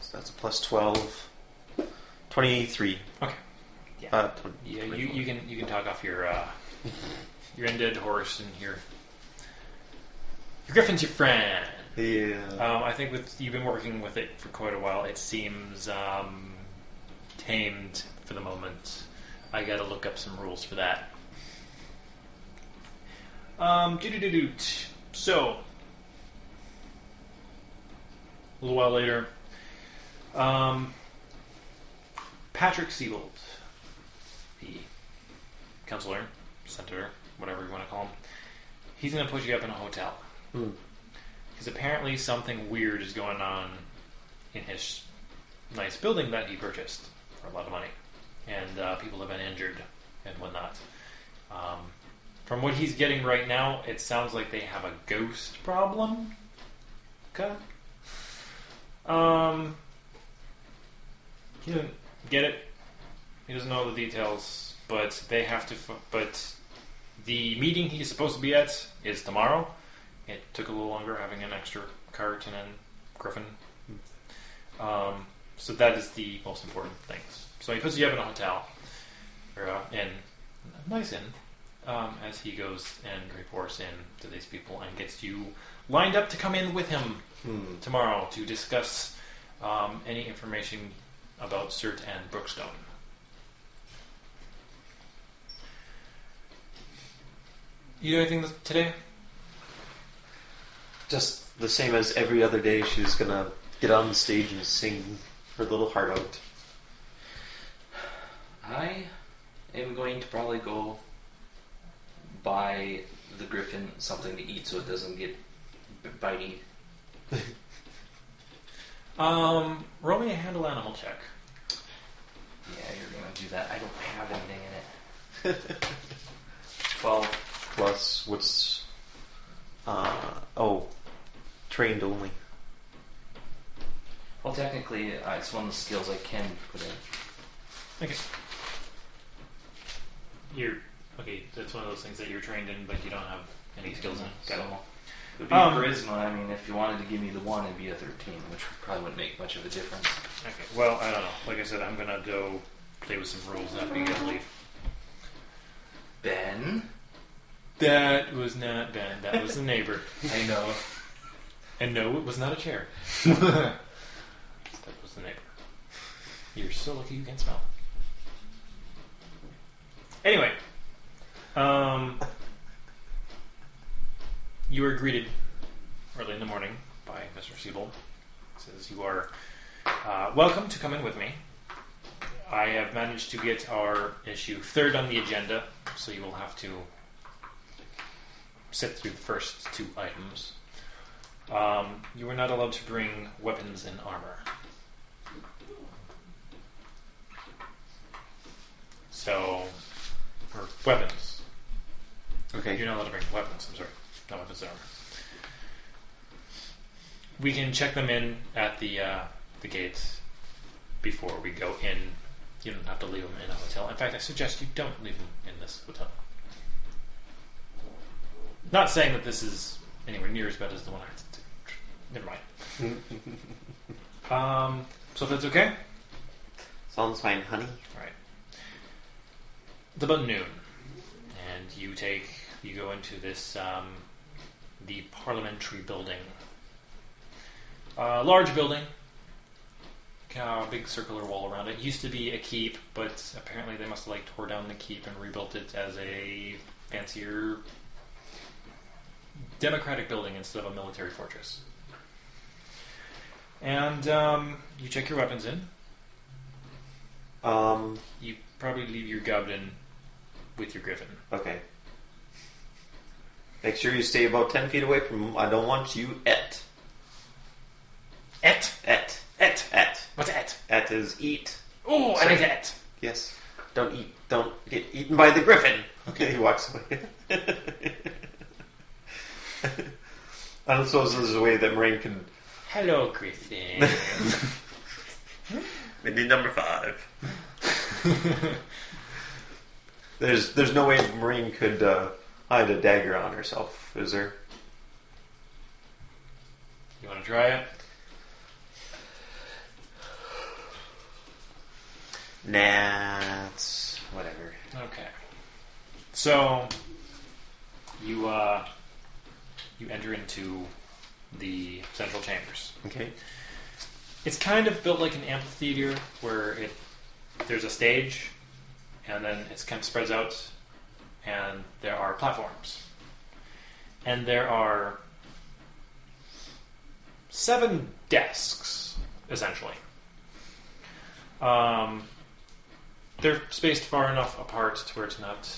C: So that's a plus 12. 23.
B: Okay.
C: Yeah.
B: Yeah, you can talk off your undead horse and your griffin's your friend.
C: Yeah.
B: I think you've been working with it for quite a while. It seems tamed for the moment. I got to look up some rules for that. So, a little while later, Patrick Siebold, the counselor, senator, whatever you want to call him, he's going to put you up in a hotel. Because apparently something weird is going on in his nice building that he purchased for a lot of money. And people have been injured and whatnot. From what he's getting right now, it sounds like they have a ghost problem. Okay. He doesn't get it. He doesn't know the details, but they have to. But the meeting he's supposed to be at is tomorrow. It took a little longer having an extra cart and a griffin. So that is the most important thing. So he puts you up in a hotel, or in a nice inn, as he goes and reports in to these people and gets you lined up to come in with him tomorrow to discuss any information about Cert and Brookstone. You do anything today?
C: Just the same as every other day, she's gonna get on the stage and sing her little heart out.
A: I am going to probably go buy the griffin something to eat so it doesn't get bitey.
B: Roll me a handle animal check.
A: Yeah, you're going to do that. I don't have anything in it. 12.
C: Plus, what's... trained only.
A: Well, technically, it's one of the skills I can put in.
B: Okay. Okay, that's one of those things that you're trained in, but you don't have any skills in.
A: Got them It would be charisma. I mean, if you wanted to give me the 1, it'd be a 13, which probably wouldn't make much of a difference.
B: Okay, well, I don't know. Like I said, I'm going to go play with some rules after you guys leave.
A: Ben?
B: That was not Ben. That was the neighbor.
A: I know.
B: And no, it was not a chair. That was the neighbor. You're so lucky you can't smell. Anyway, you are greeted early in the morning by Mr. Siebold. He says, you are welcome to come in with me. I have managed to get our issue 3rd on the agenda, so you will have to sit through the first 2 items. You are not allowed to bring weapons and armor. So, or weapons.
C: Okay.
B: You're not allowed to bring weapons, I'm sorry. Not weapons and armor. We can check them in at the gates before we go in. You don't have to leave them in a hotel. In fact, I suggest you don't leave them in this hotel. Not saying that this is anywhere near as bad as the one I had to do. Never mind. So if that's okay?
C: Sounds fine, honey.
B: All right. It's about noon, and you go into this the parliamentary building. Large building, big circular wall around it. Used to be a keep, but apparently they must have tore down the keep and rebuilt it as a fancier democratic building instead of a military fortress. And you check your weapons in. You probably leave your goblin with your griffin.
C: Okay. Make sure you stay about 10 feet away from him. I don't want you et.
B: Et?
C: Et.
B: Et.
C: Et.
B: What's et?
C: Et is eat.
B: Oh, I like et.
C: Yes. Don't eat. Don't get eaten by the griffin. Okay, he walks away. I don't suppose there's a way that Marine can...
B: Hello, Griffin.
C: Maybe number 5. There's no way Marine could hide a dagger on herself, is there?
B: You want to try it?
C: Nah, it's whatever.
B: Okay. So you enter into the central chambers.
C: Okay.
B: It's kind of built like an amphitheater where there's a stage, and then it kind of spreads out, and there are platforms. And there are 7 desks, essentially. They're spaced far enough apart to where it's not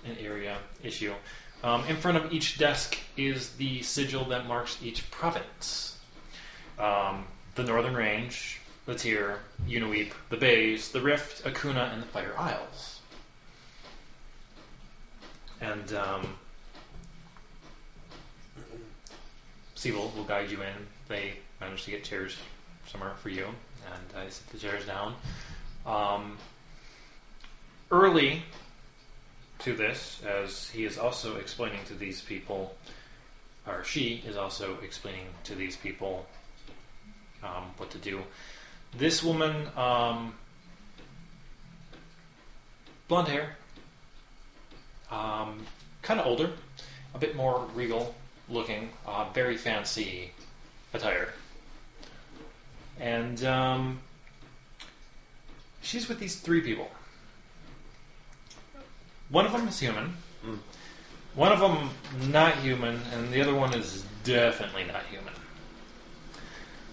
B: an area issue. In front of each desk is the sigil that marks each province. The Northern Range, the Tyr, Unaweep, the Bays, the Rift, Akuna, and the Fire Isles. And Siebel will guide you in. They managed to get chairs somewhere for you, and I set the chairs down. Early to this, as he is also explaining to these people, or she is also explaining to these people what to do. This woman, blonde hair, kind of older, a bit more regal looking, very fancy attire. And she's with these 3 people. One of them is human. One of them not human, and the other one is definitely not human.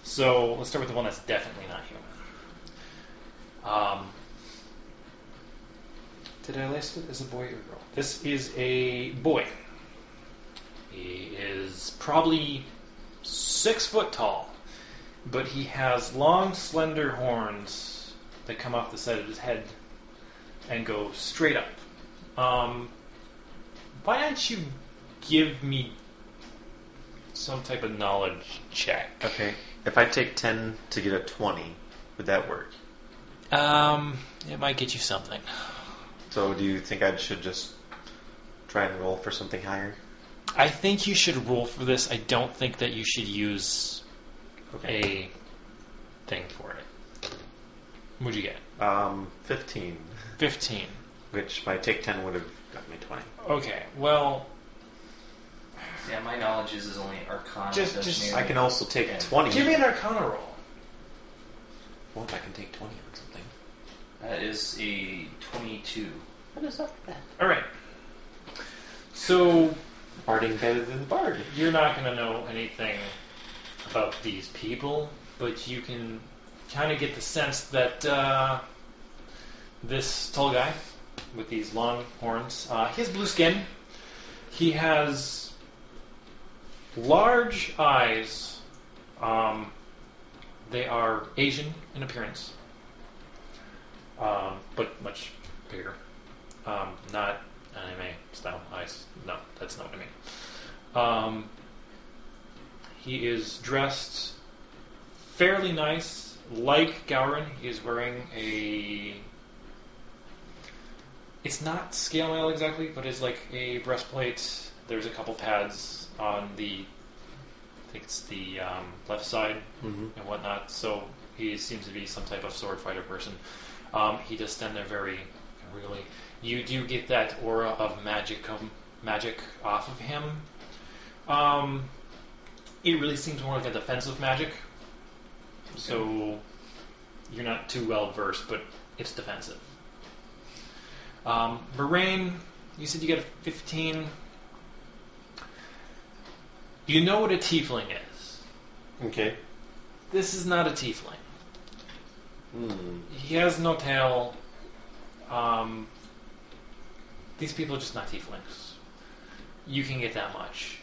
B: So let's start with the one that's definitely not human. Did I list it as a boy or girl? This is a boy. He is probably 6 foot tall, but he has long, slender horns that come off the side of his head and go straight up. Why don't you give me some type of knowledge check?
C: Okay. If I take 10 to get a 20, would that work?
B: It might get you something.
C: So do you think I should just try and roll for something higher?
B: I think you should roll for this. I don't think that you should use a thing for it. What'd you get?
C: 15.
B: 15.
C: Which by take 10 would have gotten me 20.
B: Okay, well...
A: Yeah, my knowledge is only Arcana.
B: Just
C: I can also take 20.
B: give me an Arcana roll.
C: What if I can take 20 on something?
A: That is a 22.
C: What is up with that?
B: Alright. So...
C: Barding better than the bard.
B: You're not going to know anything about these people, but you can kind of get the sense that this tall guy with these long horns, he has blue skin. He has large eyes. They are Asian in appearance, but much bigger. Not anime style eyes. No, that's not what I mean. He is dressed fairly nice, like Gowron. He is wearing a... It's not scale mail exactly, but it's like a breastplate. There's a couple pads on the... I think it's the left side and whatnot. So he seems to be some type of sword fighter person. He does stand there very really. You do get that aura of magic off of him. It really seems more like a defensive magic. Okay. So you're not too well versed, but it's defensive. Moraine, you said you got a 15. You know what a tiefling is.
C: Okay.
B: This is not a tiefling. He has no tail. These people are just not tieflings. You can get that much.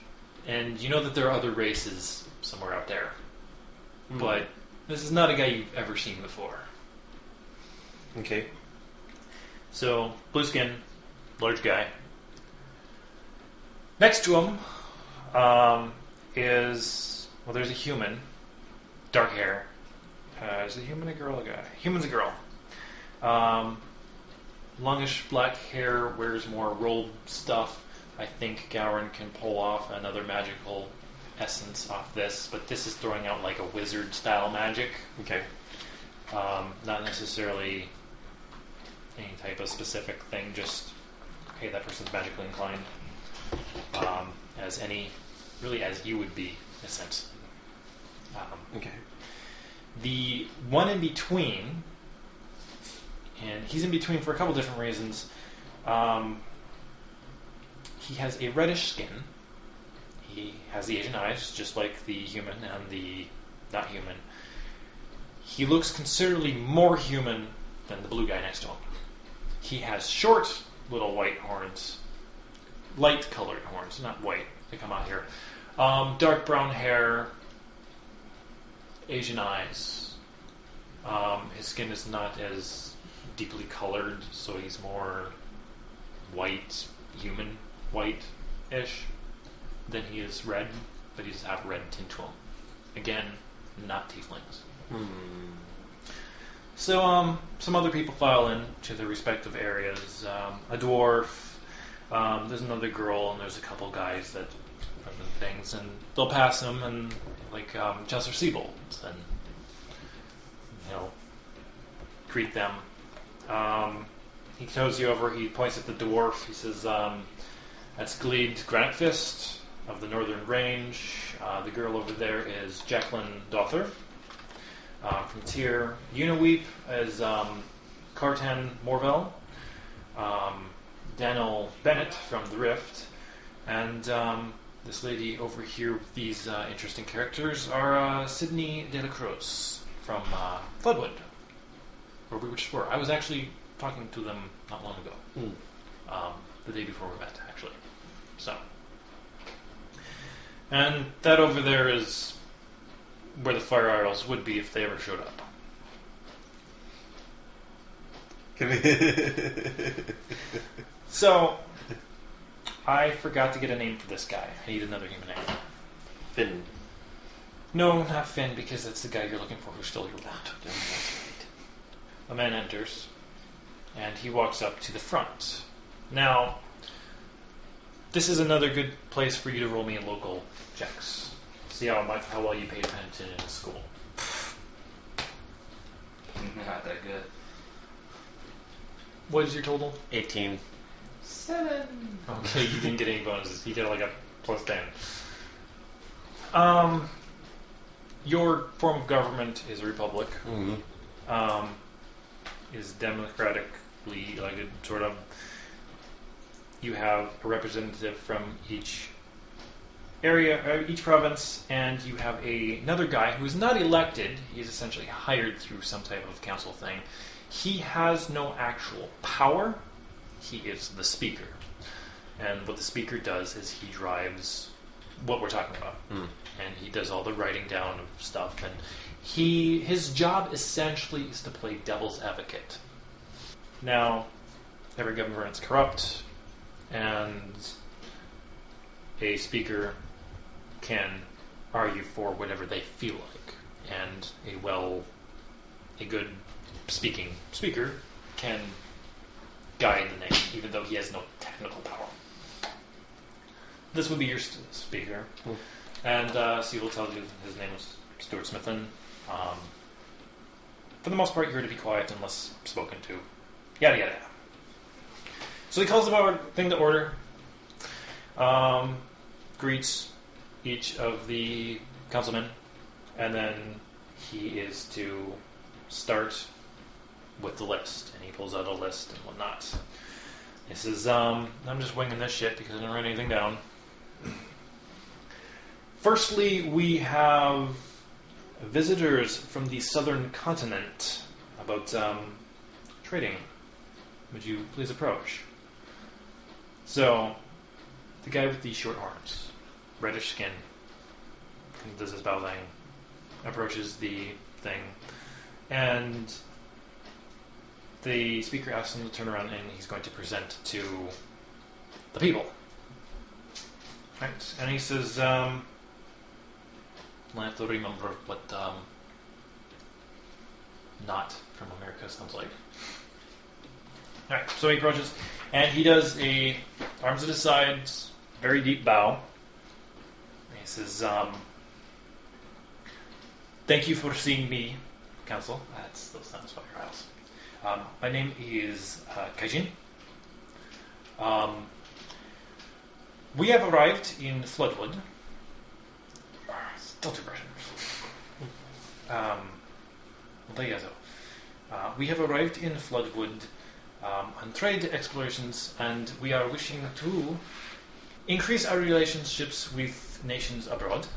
B: And you know that there are other races somewhere out there. But this is not a guy you've ever seen before.
C: Okay.
B: So, blue skin, large guy. Next to him is, well, there's a human, dark hair. Is a human a girl? A guy? Human's a girl. Longish black hair, wears more rolled stuff. I think Gowron can pull off another magical essence off this, but this is throwing out like a wizard style magic.
C: Okay.
B: Not necessarily any type of specific thing, just, hey, that person's magically inclined. As you would be, in a sense.
C: Okay.
B: The one in between, and he's in between for a couple different reasons. He has a reddish skin. He has the Asian eyes, just like the human and the not human. He looks considerably more human than the blue guy next to him. He has short little white horns, light colored horns, not white, they come out here. Dark brown hair, Asian eyes. His skin is not as deeply colored, so he's more white, human white-ish than he is red, but he does have red tint to him. Again, not tieflings. So, some other people file in to their respective areas. A dwarf, there's another girl, and there's a couple guys that run the things, and they'll pass him, and like Chancellor Siebold, and greet them. He toes you over. He points at the dwarf. He says, "That's Gleed Granitfist of the Northern Range. The girl over there is Jacqueline Dother from Tyr. Unaweep is Cartan Morvel. Daniel Bennett from the Rift, and this lady over here with these interesting characters are Sydney de la Cruz from Floodwood, where we just were. I was actually talking to them not long ago, the day before we met, actually. So, and that over there is where the Fire Isles would be if they ever showed up. So, I forgot to get a name for this guy. I need another human name.
C: Finn.
B: No, not Finn, because that's the guy you're looking for who stole your wand. A man enters, and he walks up to the front. Now, This is another good place for you to roll me local checks. See how well you pay attention in school.
A: Not that good.
B: What is your total?
D: 18.
A: 7.
B: Okay, you didn't get any bonuses. He did like a plus 10. Your form of government is a republic.
D: Mm-hmm.
B: Is democratically elected, sort of. You have a representative from each area, each province, and you have another guy who is not elected. He's essentially hired through some type of council thing. He has no actual power. He is the speaker. And what the speaker does is he drives what we're talking about. And he does all the writing down of stuff. And his job essentially is to play devil's advocate. Now, every government's corrupt, and a speaker can argue for whatever they feel like. And a good speaking speaker can guide the nation, even though he has no technical power. This would be your speaker. And so he will tell you his name is Stuart Smithen. For the most part, you're to be quiet unless spoken to. Yada yada. So he calls the thing to order, greets each of the councilmen, and then he is to start with the list. And he pulls out a list and whatnot. He says, I'm just winging this shit because I didn't write anything down. Firstly, we have visitors from the southern continent about trading. Would you please approach? So, the guy with the short arms, reddish skin, does his bow thing, approaches the thing, and the speaker asks him to turn around and he's going to present to the people. Right, and he says, I have to remember what not from America sounds like. Alright, so he approaches, and he does a arms at his sides, very deep bow. And he says, thank you for seeing me, Council. That still sounds like your house. My name is Kaijin. We have arrived in Floodwood. Still too Russian. We have arrived in Floodwood on trade explorations, and we are wishing to increase our relationships with nations abroad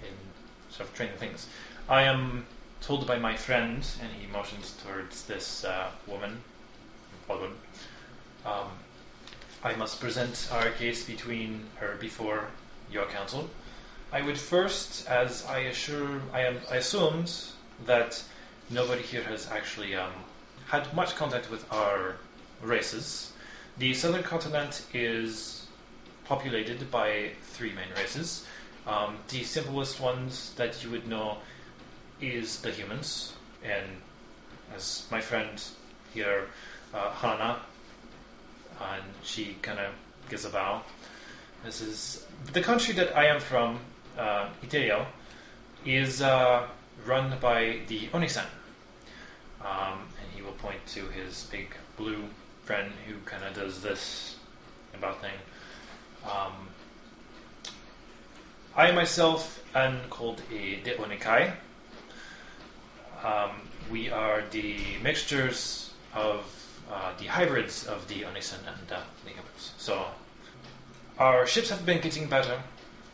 B: in sort of trading things. I am told by my friend, and he motions towards this woman in Floodwood, I must present our case before your council. I would first, as I assumed that nobody here has actually had much contact with our races. The southern continent is populated by 3 main races. The simplest ones that you would know is the humans, and as my friend here, Hana, and she kind of gives a bow. This is the country that I am from, Italia, is run by the Onisan. And he will point to his big blue friend who kind of does this about thing. I myself am called a de Onikai. We are the mixtures of the hybrids of the Onisan and the humans. So our ships have been getting better.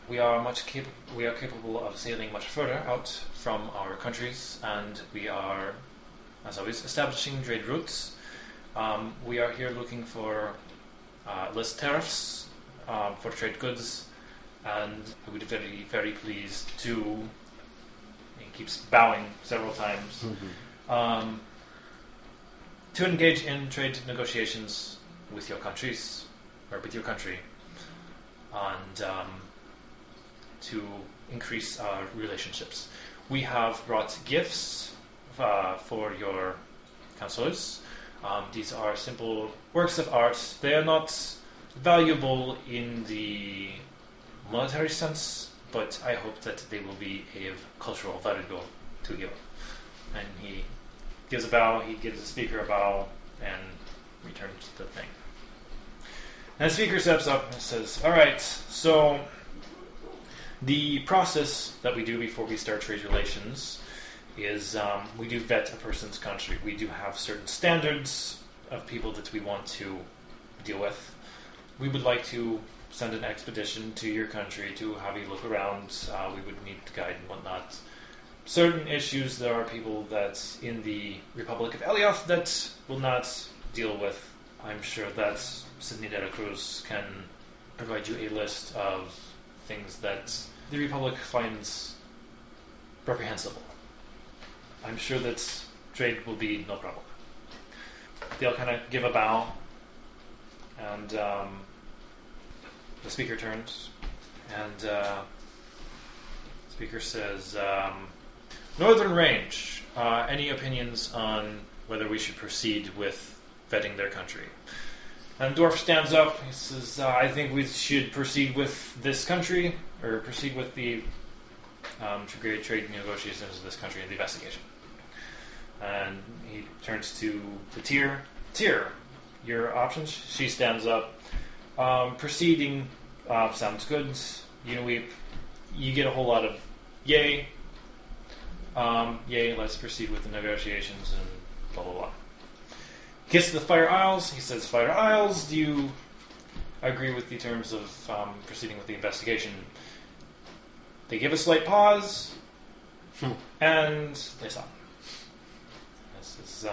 B: We are capable of sailing much further out from our countries, and we are, as always, establishing trade routes. We are here looking for less tariffs for trade goods, and we would be very, very pleased to. He keeps bowing several times. To engage in trade negotiations with your countries, or with your country, and to increase our relationships. We have brought gifts for your councillors. These are simple works of art. They are not valuable in the military sense, but I hope that they will be of cultural value to you. And he gives a bow, he gives the speaker a bow, and returns the thing. And the speaker steps up and says, all right, so the process that we do before we start trade relations is we do vet a person's country. We do have certain standards of people that we want to deal with. We would like to send an expedition to your country to have you look around. We would need guide and whatnot. Certain issues, there are people that in the Republic of Elioth that will not deal with. I'm sure that Sidney de la Cruz can provide you a list of things that the Republic finds reprehensible. I'm sure that trade will be no problem. They'll kind of give a bow, and the speaker turns, and the speaker says, Northern Range, any opinions on whether we should proceed with vetting their country? And Dwarf stands up. He says, I think we should proceed with this country, or proceed with the trade negotiations of this country and the investigation. And he turns to the Tyr. Tyr, your options? She stands up. Proceeding sounds good. Uniweep, you get a whole lot of yay. Yay, let's proceed with the negotiations and blah, blah, blah. Gets to the Fire Isles. He says, Fire Isles, do you agree with the terms of proceeding with the investigation? They give a slight pause, and they stop. This is,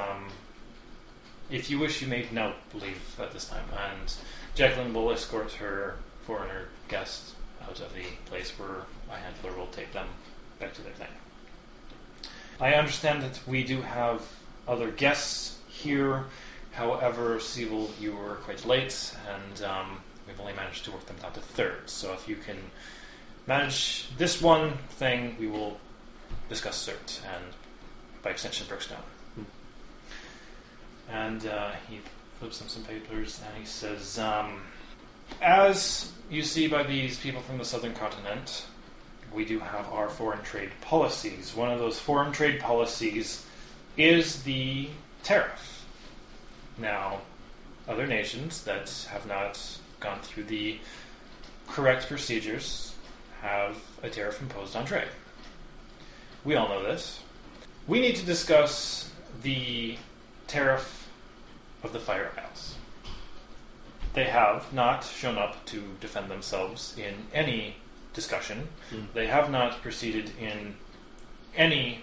B: if you wish, you may now leave at this time. And Jacqueline will escort her foreigner guest out of the place where a handler will take them back to their thing. I understand that we do have other guests here. However, Sibyl, you were quite late, and we've only managed to work them down to third. So if you can manage this one thing, we will discuss cert, and by extension, Brookstone. And he flips him some papers, and he says, as you see by these people from the southern continent, we do have our foreign trade policies. One of those foreign trade policies is the tariff. Now, other nations that have not gone through the correct procedures have a tariff imposed on trade. We all know this. We need to discuss the tariff of the Fire Isles. They have not shown up to defend themselves in any discussion. They have not proceeded in any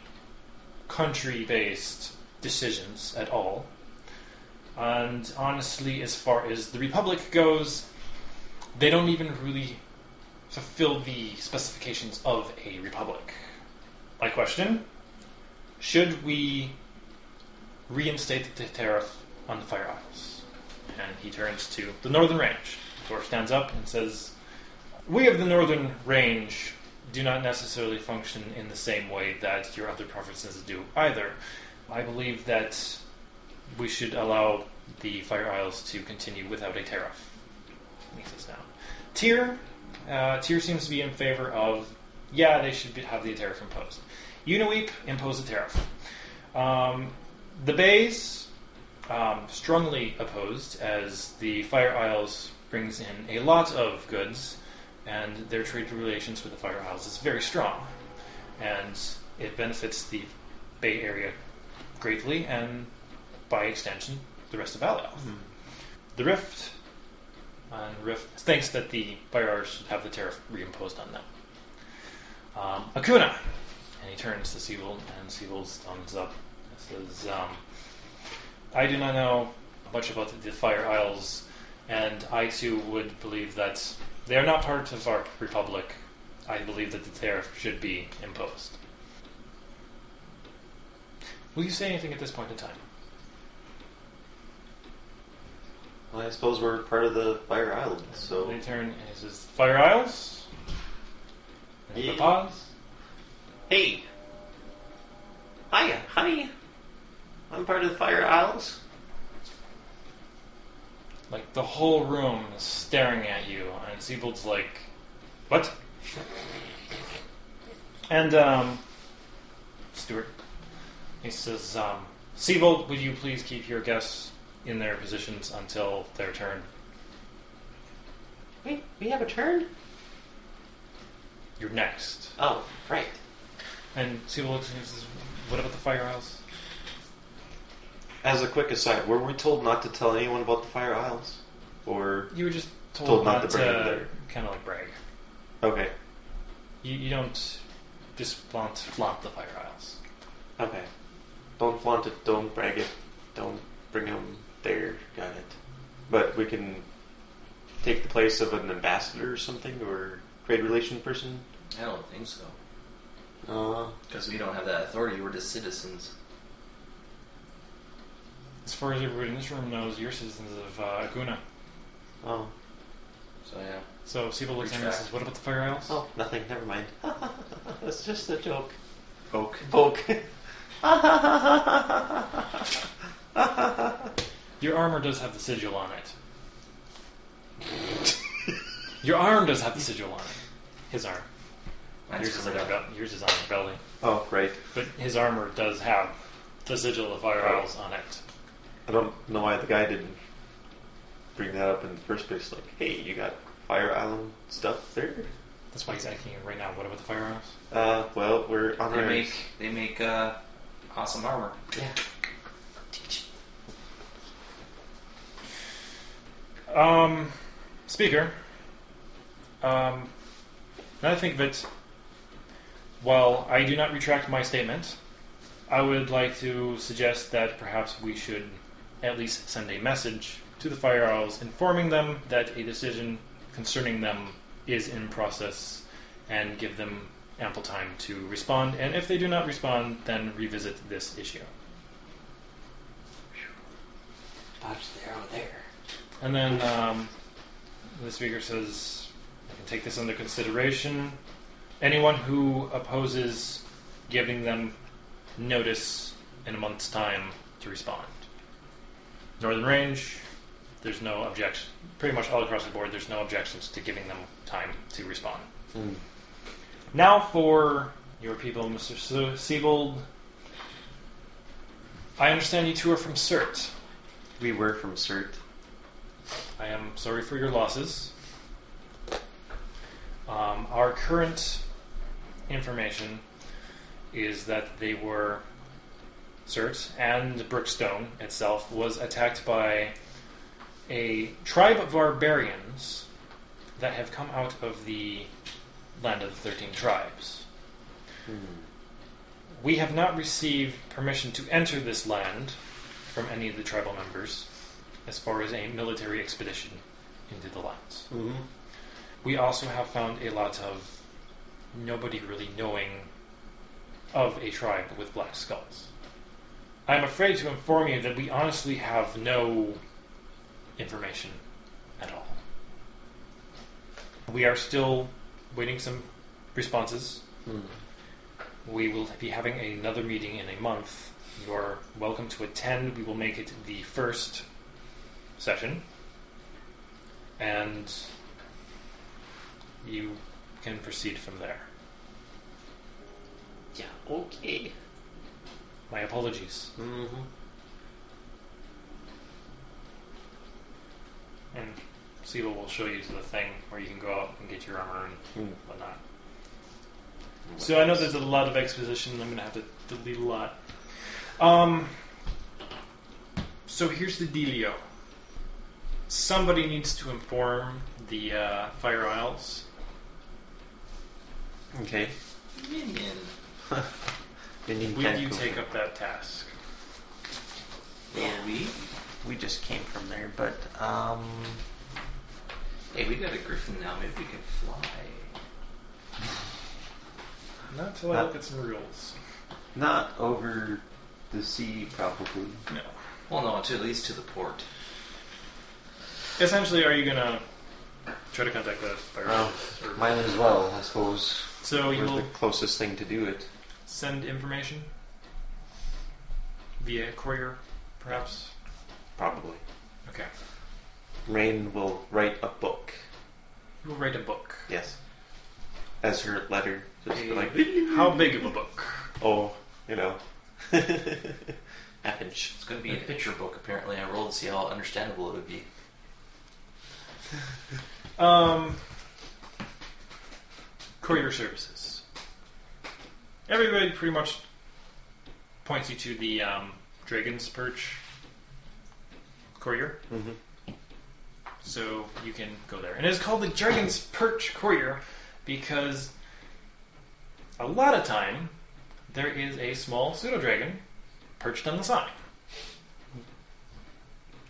B: country-based decisions at all. And honestly, as far as the Republic goes, they don't even really fulfill the specifications of a Republic. My question, should we reinstate the tariff on the Fire Isles? And he turns to the Northern Range. Dwarf stands up and says, we of the Northern Range do not necessarily function in the same way that your other provinces do either. I believe that we should allow the Fire Isles to continue without a tariff. And he says down. Tyr seems to be in favor of, they should have the tariff imposed. Uniweep, impose a tariff. The Bays, strongly opposed, as the Fire Isles brings in a lot of goods, and their trade relations with the Fire Isles is very strong. And it benefits the Bay Area greatly, and by extension, the rest of Alioth. The Rift thinks that the Fire Isles should have the tariff reimposed on them. Akuna, and he turns to Sibyl, and Sibyl's thumbs up. He says, I do not know much about the Fire Isles, and I too would believe that they are not part of our Republic. I believe that the tariff should be imposed. Will you say anything at this point in time?
C: Well, I suppose we're part of the Fire Islands, so...
B: They turn and he says, Fire Isles? And
C: Yeah.
B: pause.
C: Hey! Hiya, honey! I'm part of the Fire Isles.
B: Like, the whole room is staring at you, and Siebold's like, what? And, Stuart, he says, Siebold, would you please keep your guests in their positions until their turn?
C: Wait, we have a turn?
B: You're next.
C: Oh, right.
B: And Siebold looks at him and says, what about the fire isles?
C: As a quick aside, were we told not to tell anyone about the fire isles? Or...
B: You were just told,
C: Told
B: not
C: not to bring them
B: to
C: there.
B: kind of like brag.
C: Okay.
B: You don't just flaunt the fire isles.
C: Okay. Don't flaunt it, don't brag it, don't bring them there, got it. But we can take the place of an ambassador or something, or trade relation person?
A: I don't think so.
C: Uh,
A: Because we don't have that authority. We're just citizens.
B: As far as everybody in this room knows, you're citizens of Aguna.
C: oh.
A: So yeah.
B: So Siebold looks at him and
A: Retract.
B: says, what about the fire isles?
C: Oh, nothing, never mind. It's just a joke.
A: Poke.
C: Poke.
B: Your armor does have the sigil on it. Your arm does have the sigil on it. His arm.
A: Mine's
B: Yours is,
A: covered up.
B: yours is on your belly.
C: Oh, right.
B: But his armor does have the sigil of fire
C: Right.
B: isles on it.
C: I don't know why the guy didn't bring that up in the first place. Like, hey, you got Fire Island stuff there?
B: That's why he's asking you right now, what about the fire isles?
C: Well, we're on our...
A: They make awesome armor.
C: Yeah.
B: Speaker, now I think of it, while I do not retract my statement, I would like to suggest that perhaps we should at least send a message to the Fire Isles informing them that a decision concerning them is in process and give them ample time to respond. And if they do not respond, then revisit this issue.
C: Dodge the arrow there.
B: And then the speaker says, I can take this under consideration. Anyone who opposes giving them notice in a month's time to respond. Northern Range, there's no objection. Pretty much all across the board, there's no objections to giving them time to respond.
C: Mm.
B: Now for your people, Mr. Siebold. I understand you two are from CERT.
C: We were from CERT.
B: I am sorry for your losses. Our current information is that they were CERT and Brookstone itself was attacked by a tribe of barbarians that have come out of the land of the 13 tribes. We have not received permission to enter this land from any of the tribal members as far as a military expedition into the lands.
C: Mm-hmm.
B: We also have found a lot of nobody really knowing of a tribe with black skulls. I'm afraid to inform you that we honestly have no information at all. We are still waiting some responses. We will be having another meeting in a month. You are welcome to attend. We will make it the first session. And you can proceed from there.
C: Yeah, okay.
B: My apologies.
C: Mm-hmm.
B: And Siebel will show you to the thing where you can go out and get your armor and whatnot. So I know there's a lot of exposition. I'm going to have to delete a lot. So here's the dealio. Somebody needs to inform the Fire Isles.
C: Okay.
A: Minion.
B: Will you take up that task?
A: Will we?
C: We just came from there, but
A: Hey, we got a griffin now. Maybe we can fly.
B: Not until I look at some rules.
C: not over the sea, probably.
B: No.
A: Well, no, at least to the port.
B: Essentially, are you going to try to contact the Fire
C: Well,
B: Isles? Or-
C: might as well, I suppose.
B: So you
C: We're
B: will
C: the closest thing to do it.
B: send information via courier, perhaps?
C: Probably.
B: Okay.
C: Rain will write a book.
B: You will write a book.
C: Yes. As her letter. Just like,
B: How big of a book?
C: oh, half inch.
A: It's going to be a picture book, apparently. I rolled to see how understandable it would be.
B: Courier services. Everybody pretty much points you to the Dragon's Perch Courier.
C: Mm-hmm.
B: So you can go there. And it's called the Dragon's Perch Courier because a lot of time there is a small pseudo-dragon perched on the sign.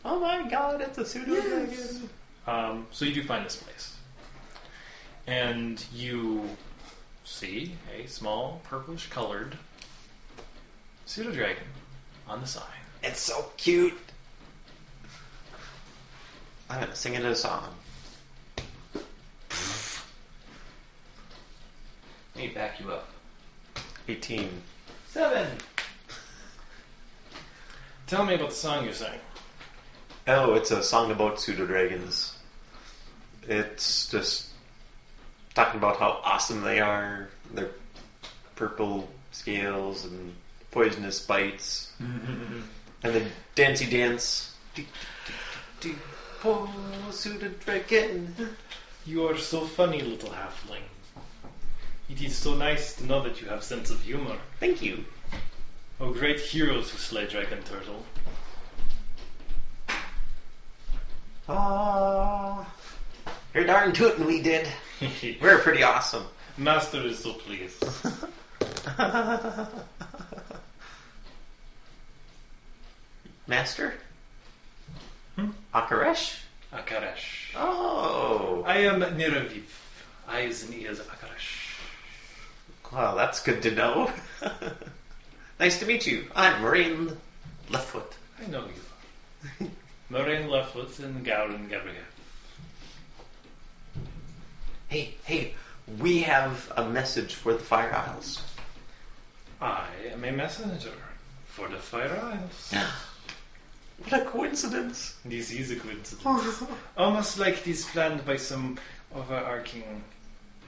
C: Oh my god, it's a pseudo-dragon.
B: Yes. So you do find this place. And you see a small purplish colored pseudo-dragon on the sign.
C: It's so cute. I'm gonna sing it a song.
A: Let me back you up.
C: 18.
A: 7.
B: Tell me about the song you sang.
C: Oh, it's a song about pseudo-dragons. It's just talking about how awesome they are. Their purple scales and poisonous bites. And the dancey dance. Oh, pseudo-dragon.
B: You are so funny, little halfling. It is so nice to know that you have sense of humor.
C: Thank you.
B: Oh, great heroes who slay dragon turtle.
C: Ah, you're darn tootin' we did. We're pretty awesome.
B: Master is so pleased.
C: Master?
B: Hmm?
C: Akaresh?
B: Akaresh.
C: Oh.
B: I am Niraviv. Eyes and ears of Akaresh.
C: Well, that's good to know. Nice to meet you. I'm Moraine Leftfoot.
B: I know you are. Moraine Leftfoot and Gowron Gabriel.
C: Hey, we have a message for the Fire Isles.
B: I am a messenger for the Fire Isles.
C: What a coincidence.
B: This is a coincidence. Almost like it is planned by some overarching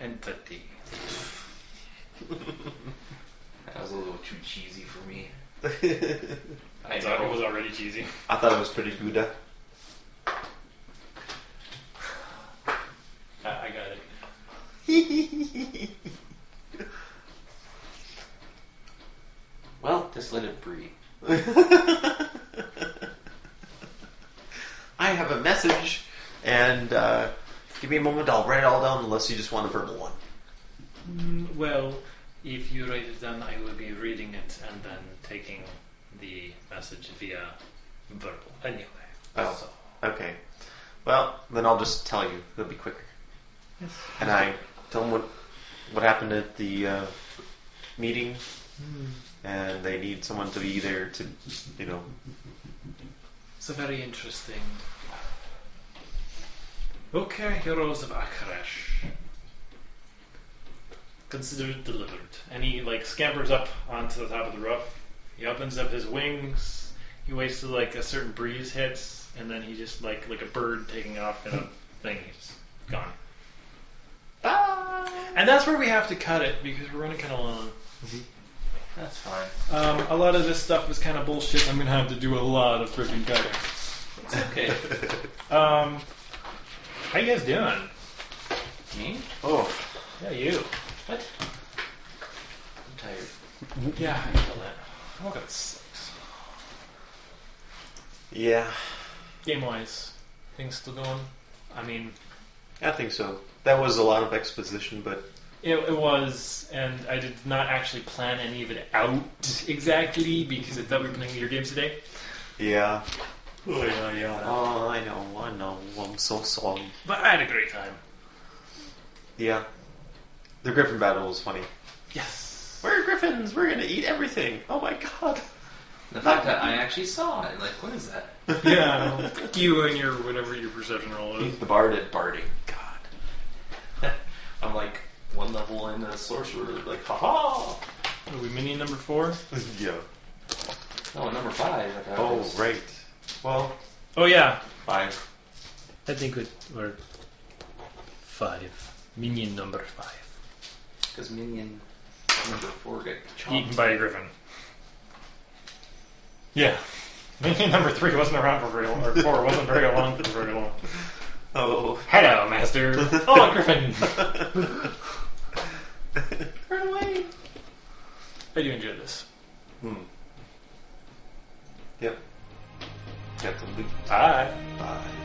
B: entity.
A: That was a little too cheesy for me.
B: I thought it was already cheesy.
C: I thought it was pretty good.
B: I got it.
A: Well, just let it breathe.
C: I have a message, and give me a moment, I'll write it all down unless you just want a verbal one.
B: Well, if you write it down, I will be reading it and then taking the message via verbal. Anyway.
C: Oh,
B: So.
C: okay. Well, then I'll just tell you. It'll be quicker.
B: Yes.
C: And I tell them what happened at the meeting, and they need someone to be there to,
B: It's a very interesting. Okay, heroes of Akaresh. Consider it delivered. And he scampers up onto the top of the roof. He opens up his wings. He waits till a certain breeze hits, and then he just like a bird taking off in a thing. He's gone.
C: Bye!
B: And that's where we have to cut it because we're running kind of long.
A: That's fine.
B: A lot of this stuff was kind of bullshit. I'm gonna have to do a lot of freaking cutting.
A: It's okay.
B: How you guys doing?
A: Me?
C: Oh,
B: Yeah, you.
A: What? I'm tired.
B: Yeah, I feel that. Oh, that sucks.
C: yeah,
B: Game-wise, things still going? I mean,
C: I think so. That was a lot of exposition, but
B: it was, and I did not actually plan any of it out exactly because I thought we were playing your games today.
C: yeah.
B: Oh, yeah.
C: Oh, I know. I'm so sorry.
B: But I had a great time.
C: Yeah. The Griffin battle was funny.
B: Yes.
C: We're Griffins! We're gonna eat everything! Oh my god!
A: The fact that I actually saw it, what is that?
B: Yeah. You and your whatever your perception roll is.
C: He's the bard at
A: Barding. God. I'm one level in the sorcerer, haha!
B: Are we mini number 4?
C: Yeah.
A: No, number 5. I thought it
C: Oh,
A: was.
C: right. Well,
B: Oh yeah.
C: 5.
B: I think we're 5. Minion number 5.
A: Because minion number 4 got chomped.
B: Eaten by a griffin. Yeah. Minion number 3 wasn't around for very long, or 4 wasn't very long for very long.
C: Oh.
B: Hello, master. Oh, griffin.
A: Run away!
B: I do enjoy this.
C: Yep. Got the loot.
B: Bye.
C: Bye.